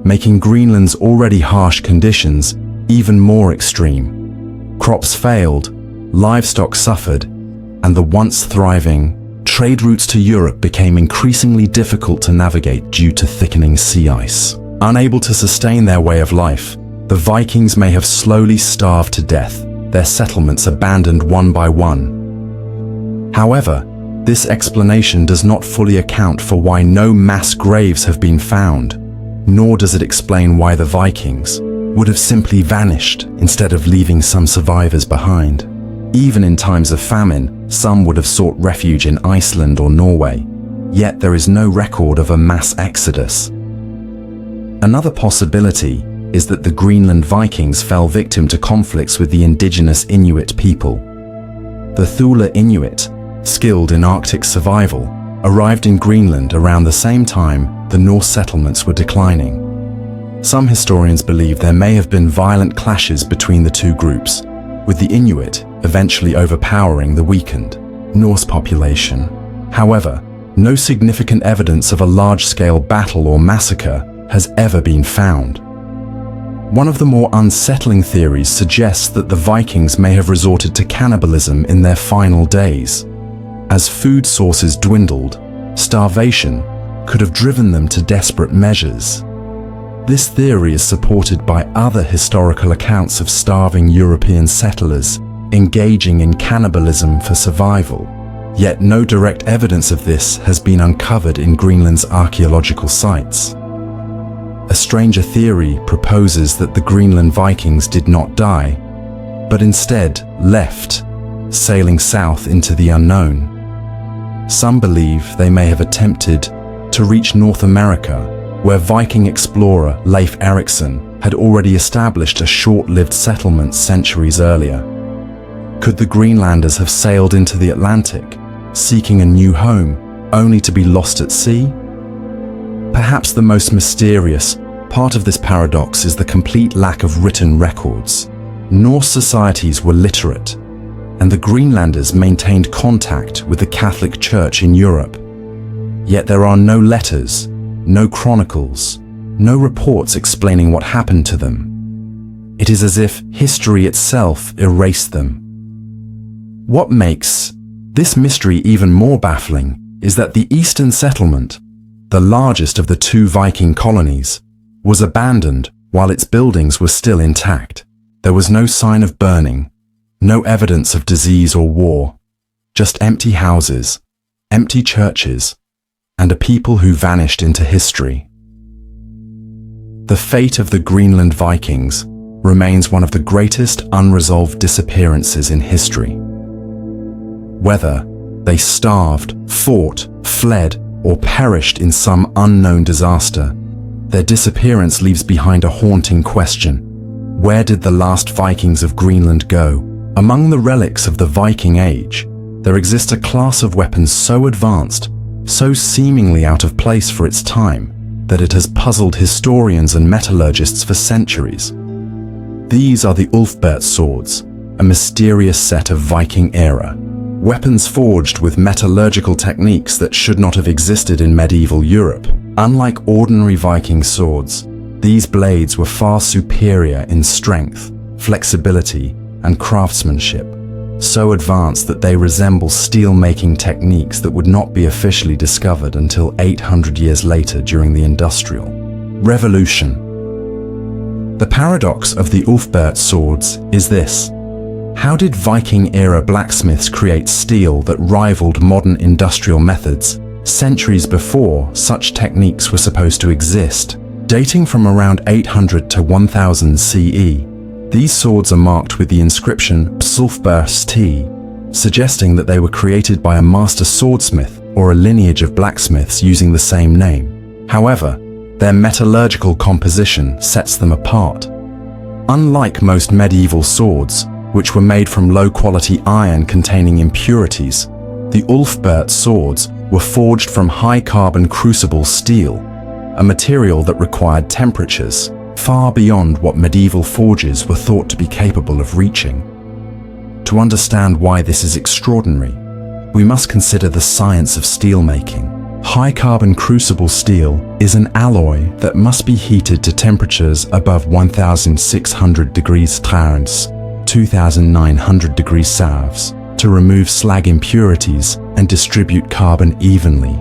making Greenland's already harsh conditions even more extreme. Crops failed, livestock suffered, and the once thriving trade routes to Europe became increasingly difficult to navigate due to thickening sea ice. Unable to sustain their way of life, the Vikings may have slowly starved to death, their settlements abandoned one by one. However, this explanation does not fully account for why no mass graves have been found. nor does it explain why the Vikings would have simply vanished instead of leaving some survivors behind. Even in times of famine, some would have sought refuge in Iceland or Norway, yet there is no record of a mass exodus. Another possibility is that the Greenland Vikings fell victim to conflicts with the indigenous Inuit people. The Thule Inuit, skilled in Arctic survival, arrived in Greenland around the same time the Norse settlements were declining. Some historians believe there may have been violent clashes between the two groups, with the Inuit eventually overpowering the weakened Norse population. However, no significant evidence of a large-scale battle or massacre has ever been found. One of the more unsettling theories suggests that the Vikings may have resorted to cannibalism in their final days. As food sources dwindled, starvation could have driven them to desperate measures. This theory is supported by other historical accounts of starving European settlers engaging in cannibalism for survival, yet no direct evidence of this has been uncovered in Greenland's archaeological sites. A stranger theory proposes that the Greenland Vikings did not die, but instead left, sailing south into the unknown. Some believe they may have attempted to reach North America, where Viking explorer Leif Erikson had already established a short-lived settlement centuries earlier. Could the Greenlanders have sailed into the Atlantic, seeking a new home, only to be lost at sea? Perhaps the most mysterious part of this paradox is the complete lack of written records. Norse societies were literate, and the Greenlanders maintained contact with the Catholic Church in Europe. Yet there are no letters, no chronicles, no reports explaining what happened to them. It is as if history itself erased them. What makes this mystery even more baffling is that the eastern settlement, the largest of the two Viking colonies, was abandoned while its buildings were still intact. There was no sign of burning, no evidence of disease or war, just empty houses, empty churches, and a people who vanished into history. The fate of the Greenland Vikings remains one of the greatest unresolved disappearances in history. Whether they starved, fought, fled, or perished in some unknown disaster, their disappearance leaves behind a haunting question. Where did the last Vikings of Greenland go? Among the relics of the Viking Age, there exists a class of weapons so advanced, so seemingly out of place for its time, that it has puzzled historians and metallurgists for centuries. These are the Ulfberht swords, a mysterious set of Viking-era weapons forged with metallurgical techniques that should not have existed in medieval Europe. Unlike ordinary Viking swords, these blades were far superior in strength, flexibility, and craftsmanship, so advanced that they resemble steel-making techniques that would not be officially discovered until 800 years later during the Industrial Revolution. The paradox of the Ulfberht swords is this: how did Viking-era blacksmiths create steel that rivaled modern industrial methods centuries before such techniques were supposed to exist? Dating from around 800 to 1000 CE, these swords are marked with the inscription Ulfberht, suggesting that they were created by a master swordsmith or a lineage of blacksmiths using the same name. However, their metallurgical composition sets them apart. Unlike most medieval swords, which were made from low-quality iron containing impurities, the Ulfberht swords were forged from high-carbon crucible steel, a material that required temperatures far beyond what medieval forges were thought to be capable of reaching. To understand why this is extraordinary, we must consider the science of steelmaking. High-carbon crucible steel is an alloy that must be heated to temperatures above 1,600 degrees Celsius, 2,900 degrees Celsius, to remove slag impurities and distribute carbon evenly.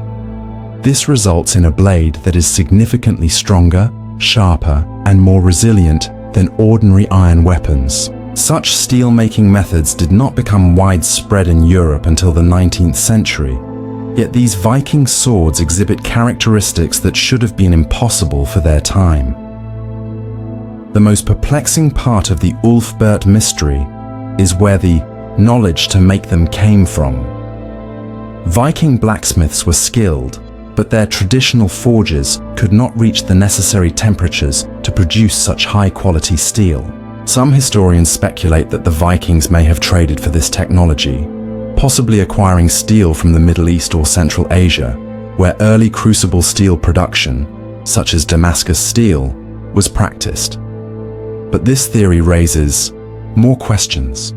This results in a blade that is significantly stronger, sharper, and more resilient than ordinary iron weapons. Such steel-making methods did not become widespread in Europe until the 19th century, Yet these Viking swords exhibit characteristics that should have been impossible for their time. The most perplexing part of the Ulfberht mystery is where the knowledge to make them came from. Viking blacksmiths were skilled, but their traditional forges could not reach the necessary temperatures to produce such high-quality steel. Some historians speculate that the Vikings may have traded for this technology, possibly acquiring steel from the Middle East or Central Asia, where early crucible steel production, such as Damascus steel, was practiced. But this theory raises more questions.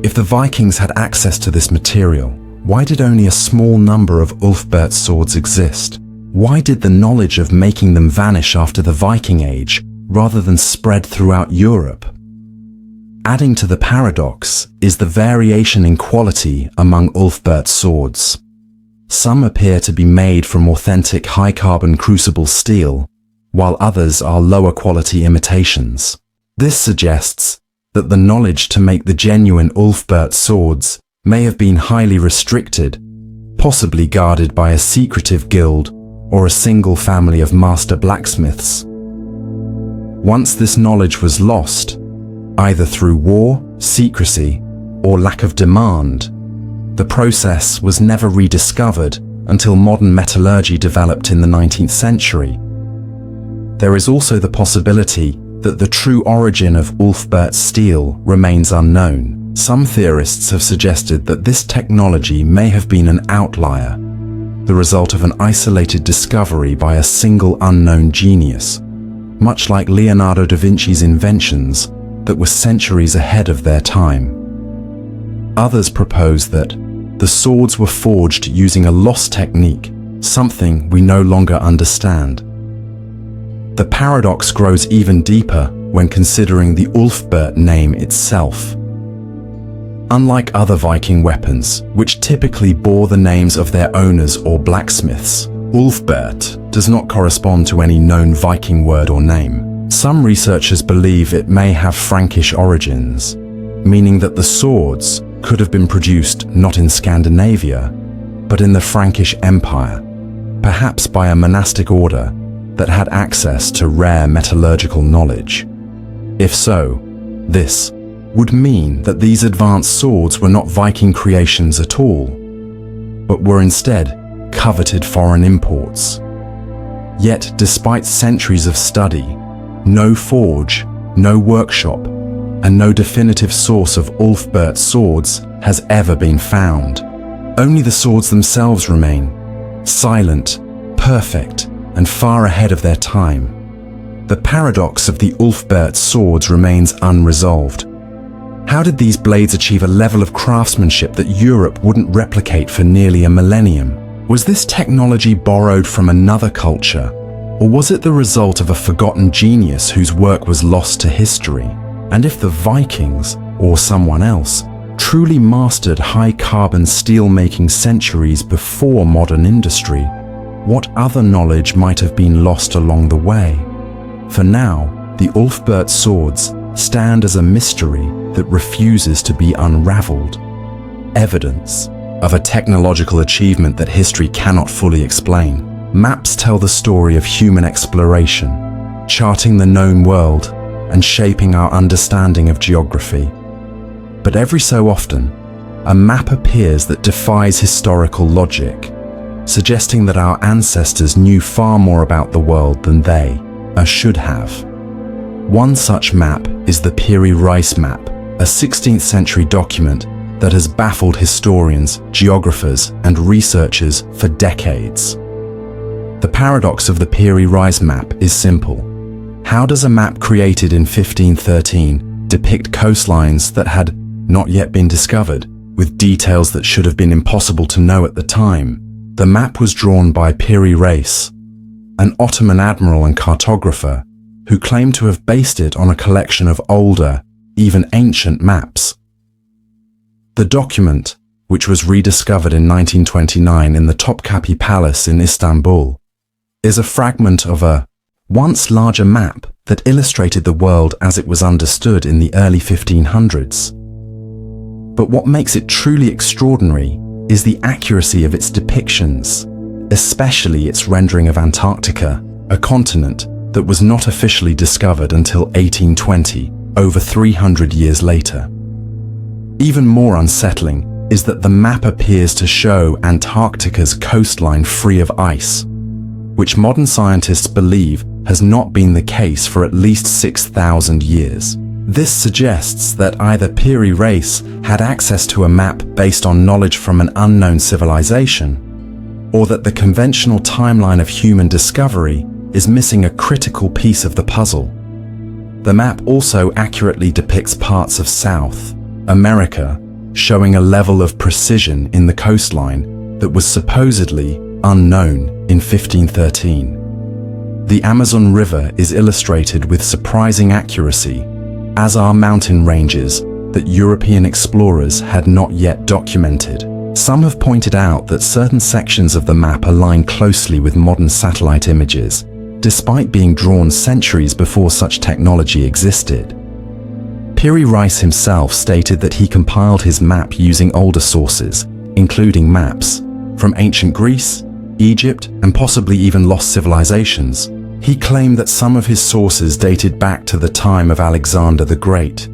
If the Vikings had access to this material, why did only a small number of Ulfberht swords exist? Why did the knowledge of making them vanish after the Viking Age, rather than spread throughout Europe? Adding to the paradox is the variation in quality among Ulfberht swords. Some appear to be made from authentic high-carbon crucible steel, while others are lower-quality imitations. This suggests that the knowledge to make the genuine Ulfberht swords may have been highly restricted, possibly guarded by a secretive guild or a single family of master blacksmiths. Once this knowledge was lost, either through war, secrecy, or lack of demand, the process was never rediscovered until modern metallurgy developed in the 19th century. There is also the possibility that the true origin of Ulfberht steel remains unknown. Some theorists have suggested that this technology may have been an outlier, the result of an isolated discovery by a single unknown genius, much like Leonardo da Vinci's inventions that were centuries ahead of their time. Others propose that the swords were forged using a lost technique, something we no longer understand. The paradox grows even deeper when considering the Ulfberht name itself. Unlike other Viking weapons, which typically bore the names of their owners or blacksmiths, Ulfberht does not correspond to any known Viking word or name. Some researchers believe it may have Frankish origins, meaning that the swords could have been produced not in Scandinavia, but in the Frankish Empire, perhaps by a monastic order that had access to rare metallurgical knowledge. If so, this would mean that these advanced swords were not Viking creations at all, but were instead coveted foreign imports. Yet, despite centuries of study, no forge, no workshop, and no definitive source of Ulfberht swords has ever been found. Only the swords themselves remain, silent, perfect, and far ahead of their time. The paradox of the Ulfberht swords remains unresolved. How did these blades achieve a level of craftsmanship that Europe wouldn't replicate for nearly a millennium? Was this technology borrowed from another culture, or was it the result of a forgotten genius whose work was lost to history? And if the Vikings, or someone else, truly mastered high-carbon steel-making centuries before modern industry, what other knowledge might have been lost along the way? For now, the Ulfberht swords stand as a mystery that refuses to be unraveled. Evidence of a technological achievement that history cannot fully explain. Maps tell the story of human exploration, charting the known world and shaping our understanding of geography. But every so often, a map appears that defies historical logic, suggesting that our ancestors knew far more about the world than they should have. One such map is the Piri Reis map, a 16th century document that has baffled historians, geographers, and researchers for decades. The paradox of the Piri Reis map is simple. How does a map created in 1513 depict coastlines that had not yet been discovered, with details that should have been impossible to know at the time? The map was drawn by Piri Reis, an Ottoman admiral and cartographer who claimed to have based it on a collection of older, even ancient maps. The document, which was rediscovered in 1929 in the Topkapi Palace in Istanbul, is a fragment of a once larger map that illustrated the world as it was understood in the early 1500s. But what makes it truly extraordinary is the accuracy of its depictions, especially its rendering of Antarctica, a continent that was not officially discovered until 1820, over 300 years later. Even more unsettling is that the map appears to show Antarctica's coastline free of ice, which modern scientists believe has not been the case for at least 6,000 years. This suggests that either Piri Reis had access to a map based on knowledge from an unknown civilization, or that the conventional timeline of human discovery is missing a critical piece of the puzzle. The map also accurately depicts parts of South America, showing a level of precision in the coastline that was supposedly unknown in 1513. The Amazon River is illustrated with surprising accuracy, as are mountain ranges that European explorers had not yet documented. Some have pointed out that certain sections of the map align closely with modern satellite images, despite being drawn centuries before such technology existed. Piri Reis himself stated that he compiled his map using older sources, including maps from ancient Greece, Egypt, and possibly even lost civilizations. He claimed that some of his sources dated back to the time of Alexander the Great.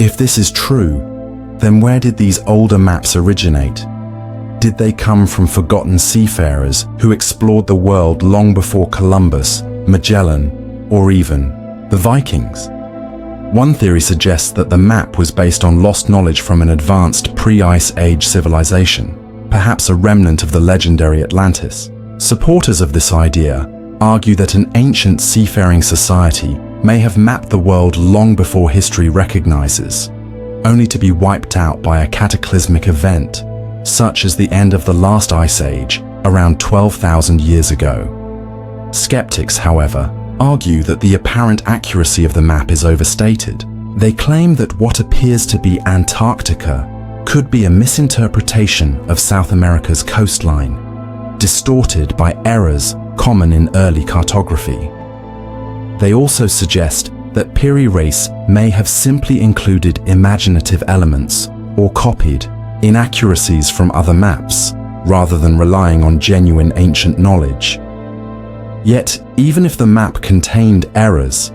If this is true, then where did these older maps originate? Did they come from forgotten seafarers who explored the world long before Columbus, Magellan, or even the Vikings? One theory suggests that the map was based on lost knowledge from an advanced pre-Ice Age civilization, perhaps a remnant of the legendary Atlantis. Supporters of this idea argue that an ancient seafaring society may have mapped the world long before history recognizes, only to be wiped out by a cataclysmic event, such as the end of the last ice age around 12,000 years ago. Skeptics, however, argue that the apparent accuracy of the map is overstated. They claim that what appears to be Antarctica could be a misinterpretation of South America's coastline, distorted by errors common in early cartography. They also suggest that Piri Reis may have simply included imaginative elements or copied inaccuracies from other maps, rather than relying on genuine ancient knowledge. Yet, even if the map contained errors,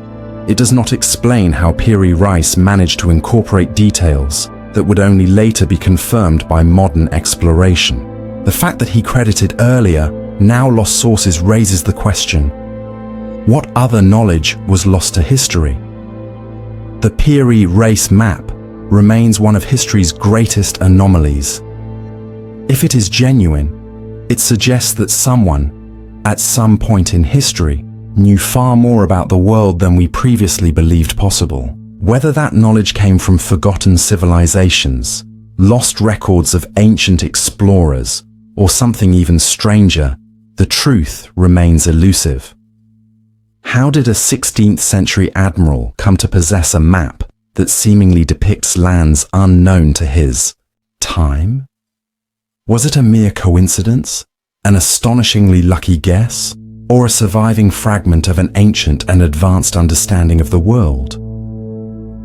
it does not explain how Piri Reis managed to incorporate details that would only later be confirmed by modern exploration. The fact that he credited earlier, now lost sources raises the question: what other knowledge was lost to history? The Piri Reis map remains one of history's greatest anomalies. If it is genuine, it suggests that someone, at some point in history, knew far more about the world than we previously believed possible. Whether that knowledge came from forgotten civilizations, lost records of ancient explorers, or something even stranger, the truth remains elusive. How did a 16th century admiral come to possess a map that seemingly depicts lands unknown to his time? Was it a mere coincidence, an astonishingly lucky guess, or a surviving fragment of an ancient and advanced understanding of the world?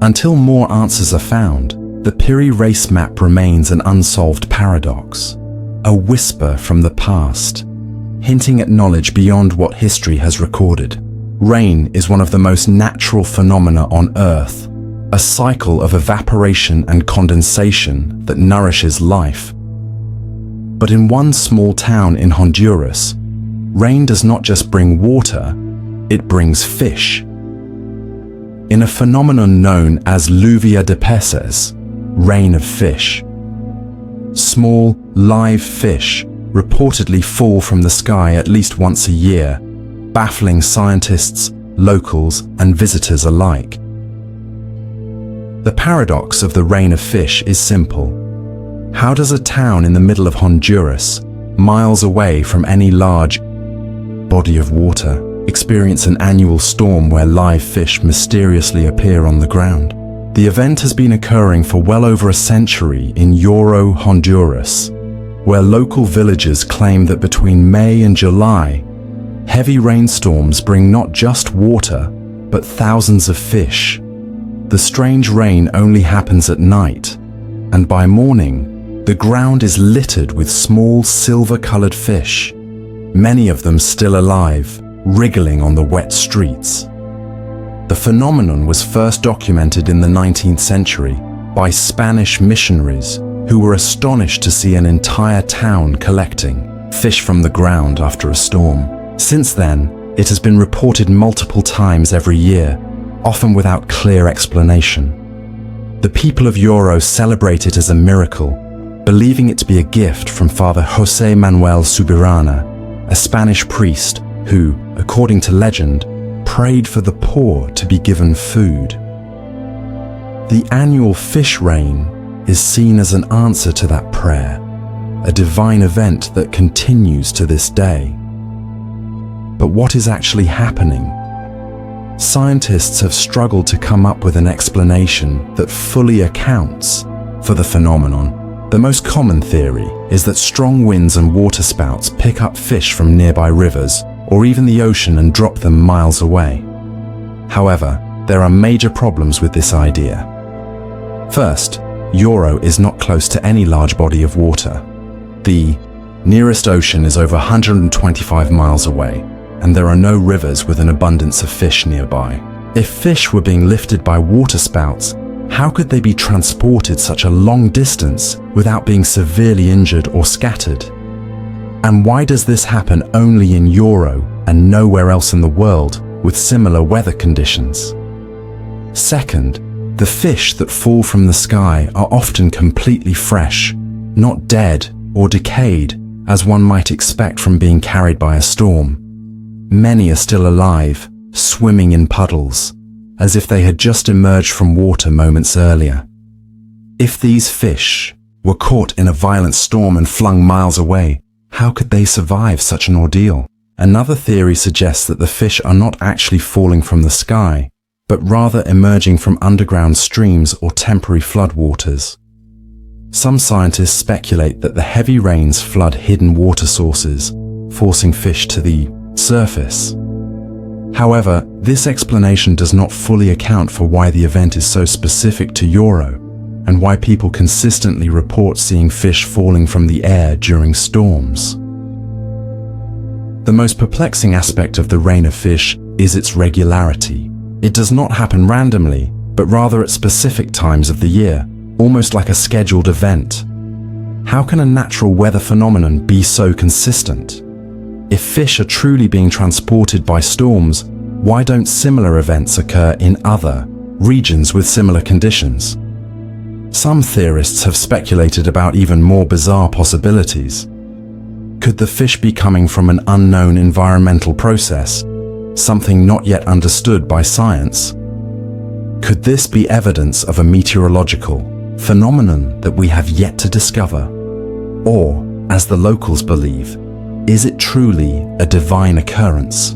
Until more answers are found, the Piri Reis map remains an unsolved paradox, a whisper from the past, hinting at knowledge beyond what history has recorded. Rain is one of the most natural phenomena on Earth, a cycle of evaporation and condensation that nourishes life. But in one small town in Honduras, rain does not just bring water, it brings fish. In a phenomenon known as lluvia de peces, rain of fish, small, live fish reportedly fall from the sky at least once a year, baffling scientists, locals, and visitors alike. The paradox of the rain of fish is simple. How does a town in the middle of Honduras, miles away from any large body of water, experience an annual storm where live fish mysteriously appear on the ground? The event has been occurring for well over a century in Yoro, Honduras, where local villagers claim that between May and July, heavy rainstorms bring not just water, but thousands of fish. The strange rain only happens at night, and by morning, The ground is littered with small silver-colored fish, many of them still alive, wriggling on the wet streets. The phenomenon was first documented in the 19th century by Spanish missionaries who were astonished to see an entire town collecting fish from the ground after a storm. Since then, it has been reported multiple times every year, often without clear explanation. The people of Yoro celebrate it as a miracle, believing it to be a gift from Father José Manuel Subirana, a Spanish priest who, according to legend, prayed for the poor to be given food. The annual fish rain is seen as an answer to that prayer, a divine event that continues to this day. But what is actually happening? Scientists have struggled to come up with an explanation that fully accounts for the phenomenon. The most common theory is that strong winds and waterspouts pick up fish from nearby rivers or even the ocean and drop them miles away. However, there are major problems with this idea. First, Yoro is not close to any large body of water. The nearest ocean is over 125 miles away, and there are no rivers with an abundance of fish nearby. If fish were being lifted by waterspouts, how could they be transported such a long distance without being severely injured or scattered? And why does this happen only in Yoro and nowhere else in the world with similar weather conditions? Second, the fish that fall from the sky are often completely fresh, not dead or decayed as one might expect from being carried by a storm. Many are still alive, swimming in puddles, as if they had just emerged from water moments earlier. If these fish were caught in a violent storm and flung miles away, how could they survive such an ordeal? Another theory suggests that the fish are not actually falling from the sky, but rather emerging from underground streams or temporary floodwaters. Some scientists speculate that the heavy rains flood hidden water sources, forcing fish to the surface. However, this explanation does not fully account for why the event is so specific to Yoro and why people consistently report seeing fish falling from the air during storms. The most perplexing aspect of the rain of fish is its regularity. It does not happen randomly, but rather at specific times of the year, almost like a scheduled event. How can a natural weather phenomenon be so consistent? If fish are truly being transported by storms, why don't similar events occur in other regions with similar conditions? Some theorists have speculated about even more bizarre possibilities. Could the fish be coming from an unknown environmental process, something not yet understood by science? Could this be evidence of a meteorological phenomenon that we have yet to discover? Or, as the locals believe, is it truly a divine occurrence?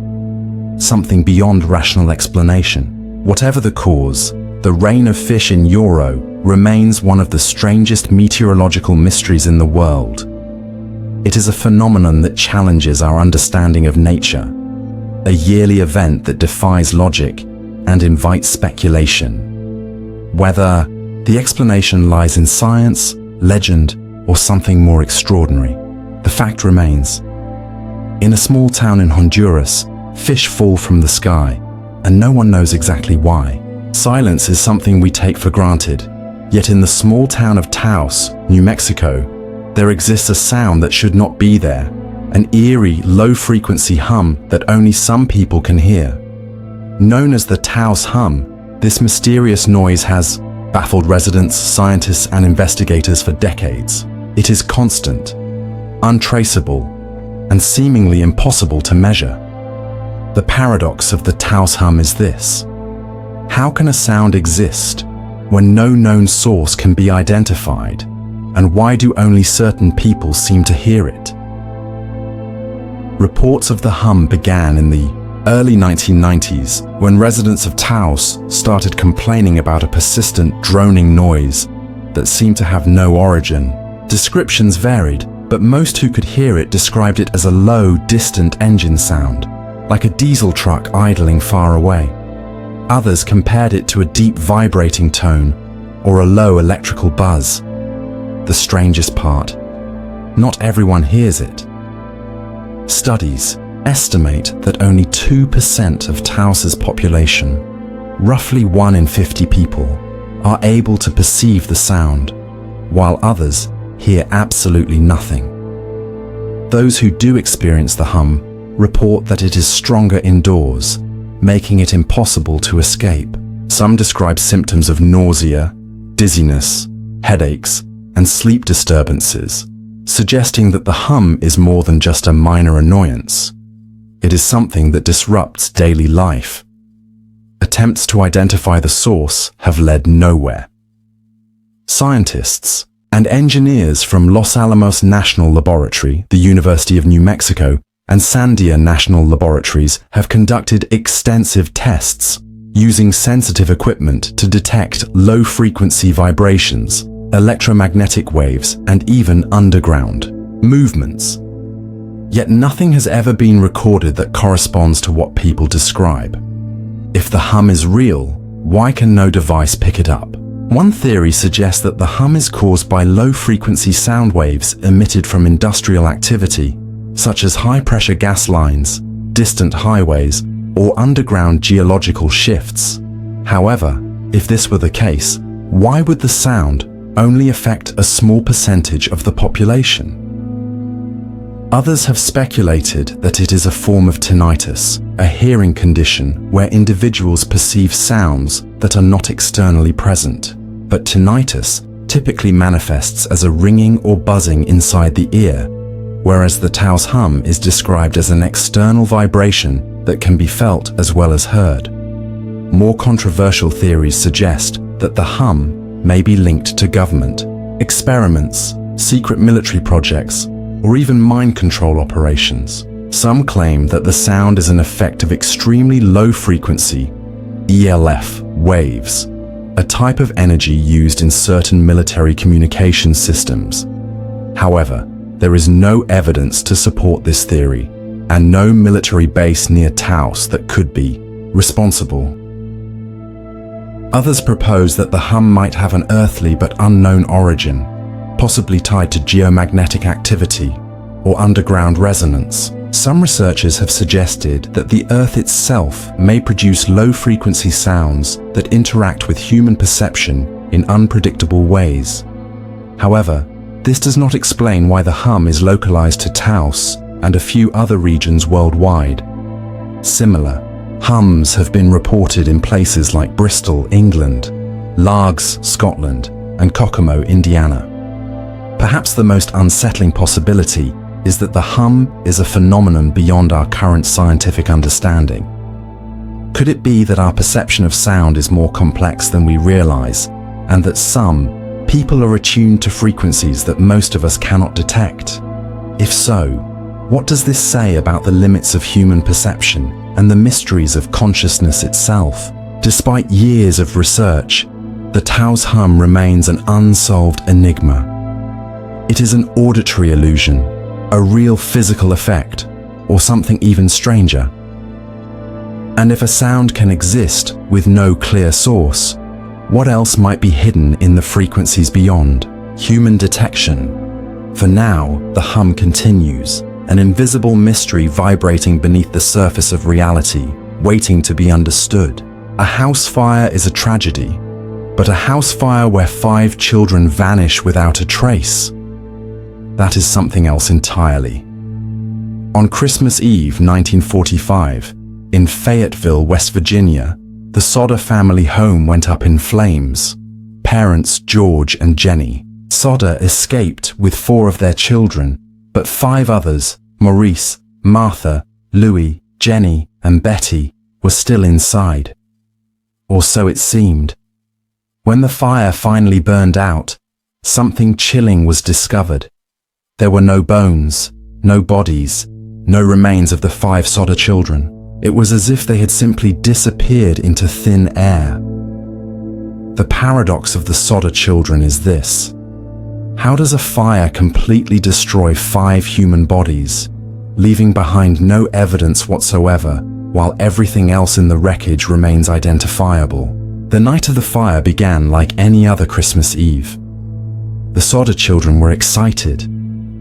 Something beyond rational explanation. Whatever the cause, the rain of fish in Yoro remains one of the strangest meteorological mysteries in the world. It is a phenomenon that challenges our understanding of nature, a yearly event that defies logic and invites speculation. Whether the explanation lies in science, legend, or something more extraordinary, the fact remains. In a small town in Honduras, fish fall from the sky, and no one knows exactly why. Silence is something we take for granted, yet in the small town of Taos, New Mexico, there exists a sound that should not be there, an eerie, low-frequency hum that only some people can hear. Known as the Taos Hum, this mysterious noise has baffled residents, scientists, and investigators for decades. It is constant, untraceable, and seemingly impossible to measure. The paradox of the Taos Hum is this: how can a sound exist when no known source can be identified, and why do only certain people seem to hear it? Reports of the hum began in the early 1990s when residents of Taos started complaining about a persistent droning noise that seemed to have no origin. Descriptions varied, but most who could hear it described it as a low, distant engine sound, like a diesel truck idling far away. Others compared it to a deep vibrating tone or a low electrical buzz. the strangest part. Not everyone hears it. Studies estimate that only 2% of Taos's population, roughly 1 in 50 people, are able to perceive the sound, while others hear absolutely nothing. Those who do experience the hum report that it is stronger indoors, making it impossible to escape. Some describe symptoms of nausea, dizziness, headaches, and sleep disturbances, suggesting that the hum is more than just a minor annoyance. It is something that disrupts daily life. Attempts to identify the source have led nowhere. Scientists and engineers from Los Alamos National Laboratory, the University of New Mexico, and Sandia National Laboratories have conducted extensive tests using sensitive equipment to detect low-frequency vibrations, electromagnetic waves, and even underground movements. Yet nothing has ever been recorded that corresponds to what people describe. If the hum is real, why can no device pick it up? One theory suggests that the hum is caused by low-frequency sound waves emitted from industrial activity, such as high-pressure gas lines, distant highways, or underground geological shifts. However, if this were the case, why would the sound only affect a small percentage of the population? Others have speculated that it is a form of tinnitus, a hearing condition where individuals perceive sounds that are not externally present. But tinnitus typically manifests as a ringing or buzzing inside the ear, whereas the Taos hum is described as an external vibration that can be felt as well as heard. More controversial theories suggest that the hum may be linked to government, experiments, secret military projects, or even mind control operations. Some claim that the sound is an effect of extremely low frequency, ELF, waves, a type of energy used in certain military communication systems. However, there is no evidence to support this theory, and no military base near Taos that could be responsible. Others propose that the hum might have an earthly but unknown origin, possibly tied to geomagnetic activity or underground resonance. Some researchers have suggested that the Earth itself may produce low-frequency sounds that interact with human perception in unpredictable ways. However, this does not explain why the hum is localized to Taos and a few other regions worldwide. Similar hums have been reported in places like Bristol, England, Largs, Scotland, and Kokomo, Indiana. Perhaps the most unsettling possibility is that the hum is a phenomenon beyond our current scientific understanding. Could it be that our perception of sound is more complex than we realize, and that some people are attuned to frequencies that most of us cannot detect? If so, what does this say about the limits of human perception and the mysteries of consciousness itself? Despite years of research, the Taos hum remains an unsolved enigma. It is an auditory illusion, a real physical effect, or something even stranger. And if a sound can exist with no clear source, what else might be hidden in the frequencies beyond human detection? For now, the hum continues, an invisible mystery vibrating beneath the surface of reality, waiting to be understood. A house fire is a tragedy, but a house fire where 5 children vanish without a trace, that is something else entirely. On Christmas Eve 1945, in Fayetteville, West Virginia, the Sodder family home went up in flames. Parents George and Jenny Sodder escaped with 4 of their children, but 5 others, Maurice, Martha, Louis, Jenny, and Betty, were still inside. Or so it seemed. When the fire finally burned out, something chilling was discovered. There were no bones, no bodies, no remains of the 5 Sodder children. It was as if they had simply disappeared into thin air. The paradox of the Sodder children is this: how does a fire completely destroy 5 human bodies, leaving behind no evidence whatsoever, while everything else in the wreckage remains identifiable? The night of the fire began like any other Christmas Eve. The Sodder children were excited,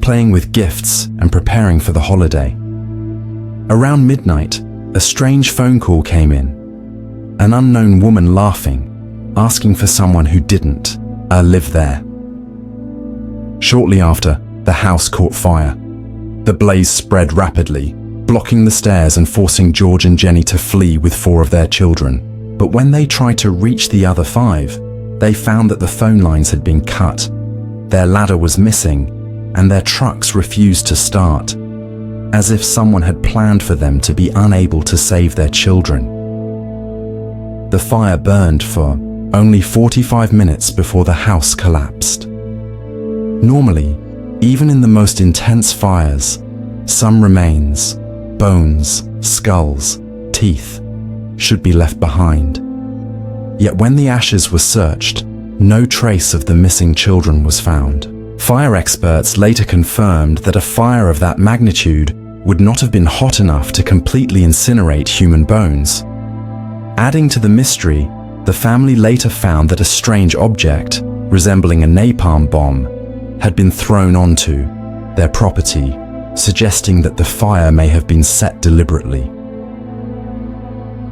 playing with gifts and preparing for the holiday. Around midnight, a strange phone call came in. An unknown woman laughing, asking for someone who didn't live there. Shortly after, the house caught fire. The blaze spread rapidly, blocking the stairs and forcing George and Jenny to flee with 4 of their children. But when they tried to reach the other 5, they found that the phone lines had been cut, their ladder was missing, and their trucks refused to start, as if someone had planned for them to be unable to save their children. The fire burned for only 45 minutes before the house collapsed. Normally, even in the most intense fires, some remains, bones, skulls, teeth, should be left behind. Yet when the ashes were searched, no trace of the missing children was found. Fire experts later confirmed that a fire of that magnitude would not have been hot enough to completely incinerate human bones. Adding to the mystery, the family later found that a strange object, resembling a napalm bomb, had been thrown onto their property, suggesting that the fire may have been set deliberately.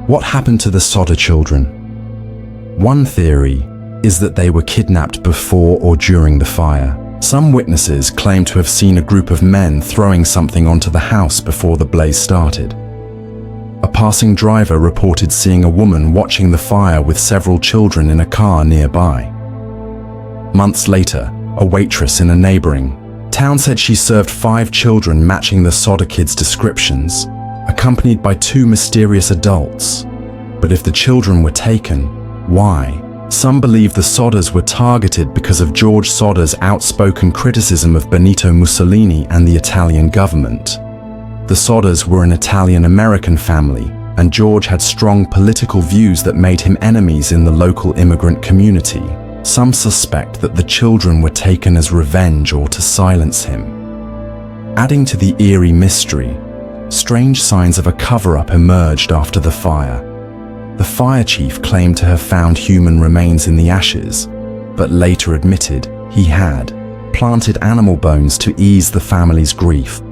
What happened to the Sodder children? One theory is that they were kidnapped before or during the fire. Some witnesses claim to have seen a group of men throwing something onto the house before the blaze started. A passing driver reported seeing a woman watching the fire with several children in a car nearby. Months later, a waitress in a neighboring town said she served 5 children matching the Sodder kids' descriptions, accompanied by 2 mysterious adults. But if the children were taken, why? Some believe the Sodders were targeted because of George Sodder's outspoken criticism of Benito Mussolini and the Italian government. The Sodders were an Italian-American family, and George had strong political views that made him enemies in the local immigrant community. Some suspect that the children were taken as revenge or to silence him. Adding to the eerie mystery, strange signs of a cover-up emerged after the fire. The fire chief claimed to have found human remains in the ashes, but later admitted he had planted animal bones to ease the family's grief.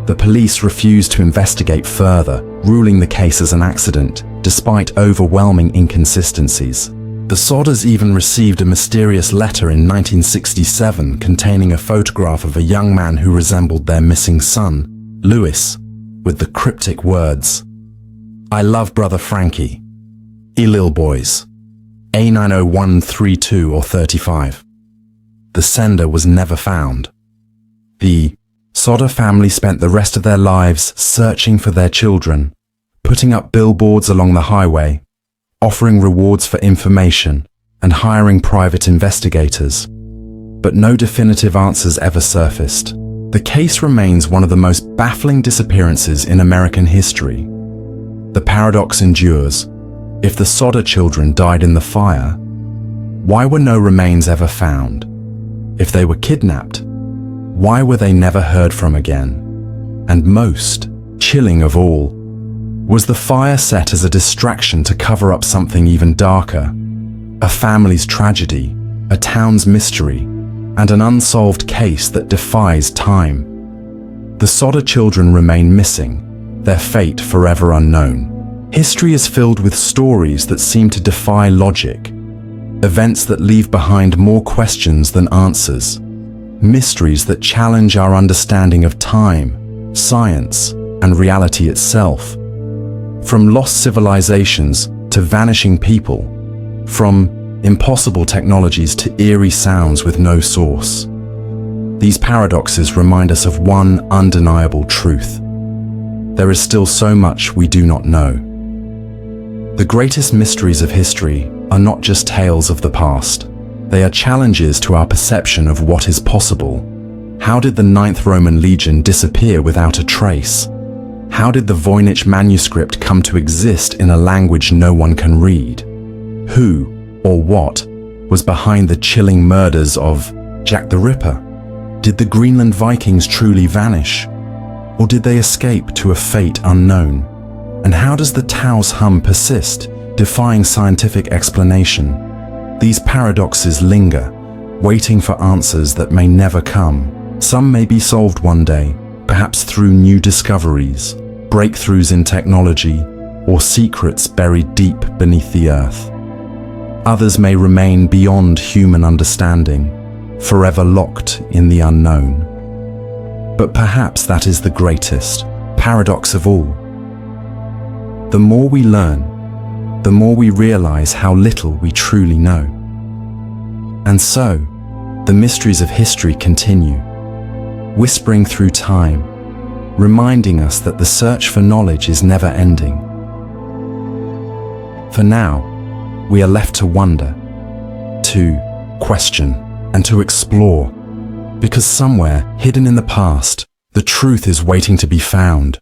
The police refused to investigate further, ruling the case as an accident, despite overwhelming inconsistencies. The Sodders even received a mysterious letter in 1967 containing a photograph of a young man who resembled their missing son, Louis, with the cryptic words, "I love brother Frankie. Lil boys. A90132 or 35. The sender was never found. The Sodder family spent the rest of their lives searching for their children, putting up billboards along the highway, offering rewards for information, and hiring private investigators. But no definitive answers ever surfaced. The case remains one of the most baffling disappearances in American history. The paradox endures. If the Sodder children died in the fire, why were no remains ever found? If they were kidnapped, why were they never heard from again? And most chilling of all, was the fire set as a distraction to cover up something even darker? A family's tragedy, a town's mystery, and an unsolved case that defies time. The Sodder children remain missing, their fate forever unknown. History is filled with stories that seem to defy logic, events that leave behind more questions than answers, mysteries that challenge our understanding of time, science, and reality itself. From lost civilizations to vanishing people, from impossible technologies to eerie sounds with no source. These paradoxes remind us of one undeniable truth. There is still so much we do not know. The greatest mysteries of history are not just tales of the past. They are challenges to our perception of what is possible. How did the 9th Roman legion disappear without a trace? How did the Voynich manuscript come to exist in a language no one can read? Who, or what, was behind the chilling murders of Jack the Ripper? Did the Greenland Vikings truly vanish? Or did they escape to a fate unknown? And how does the Taos Hum persist, defying scientific explanation? These paradoxes linger, waiting for answers that may never come. Some may be solved one day, perhaps through new discoveries, breakthroughs in technology, or secrets buried deep beneath the earth. Others may remain beyond human understanding, forever locked in the unknown. But perhaps that is the greatest paradox of all. The more we learn, the more we realize how little we truly know. And so, the mysteries of history continue, whispering through time, reminding us that the search for knowledge is never ending. For now, we are left to wonder, to question, and to explore, because somewhere, hidden in the past, the truth is waiting to be found.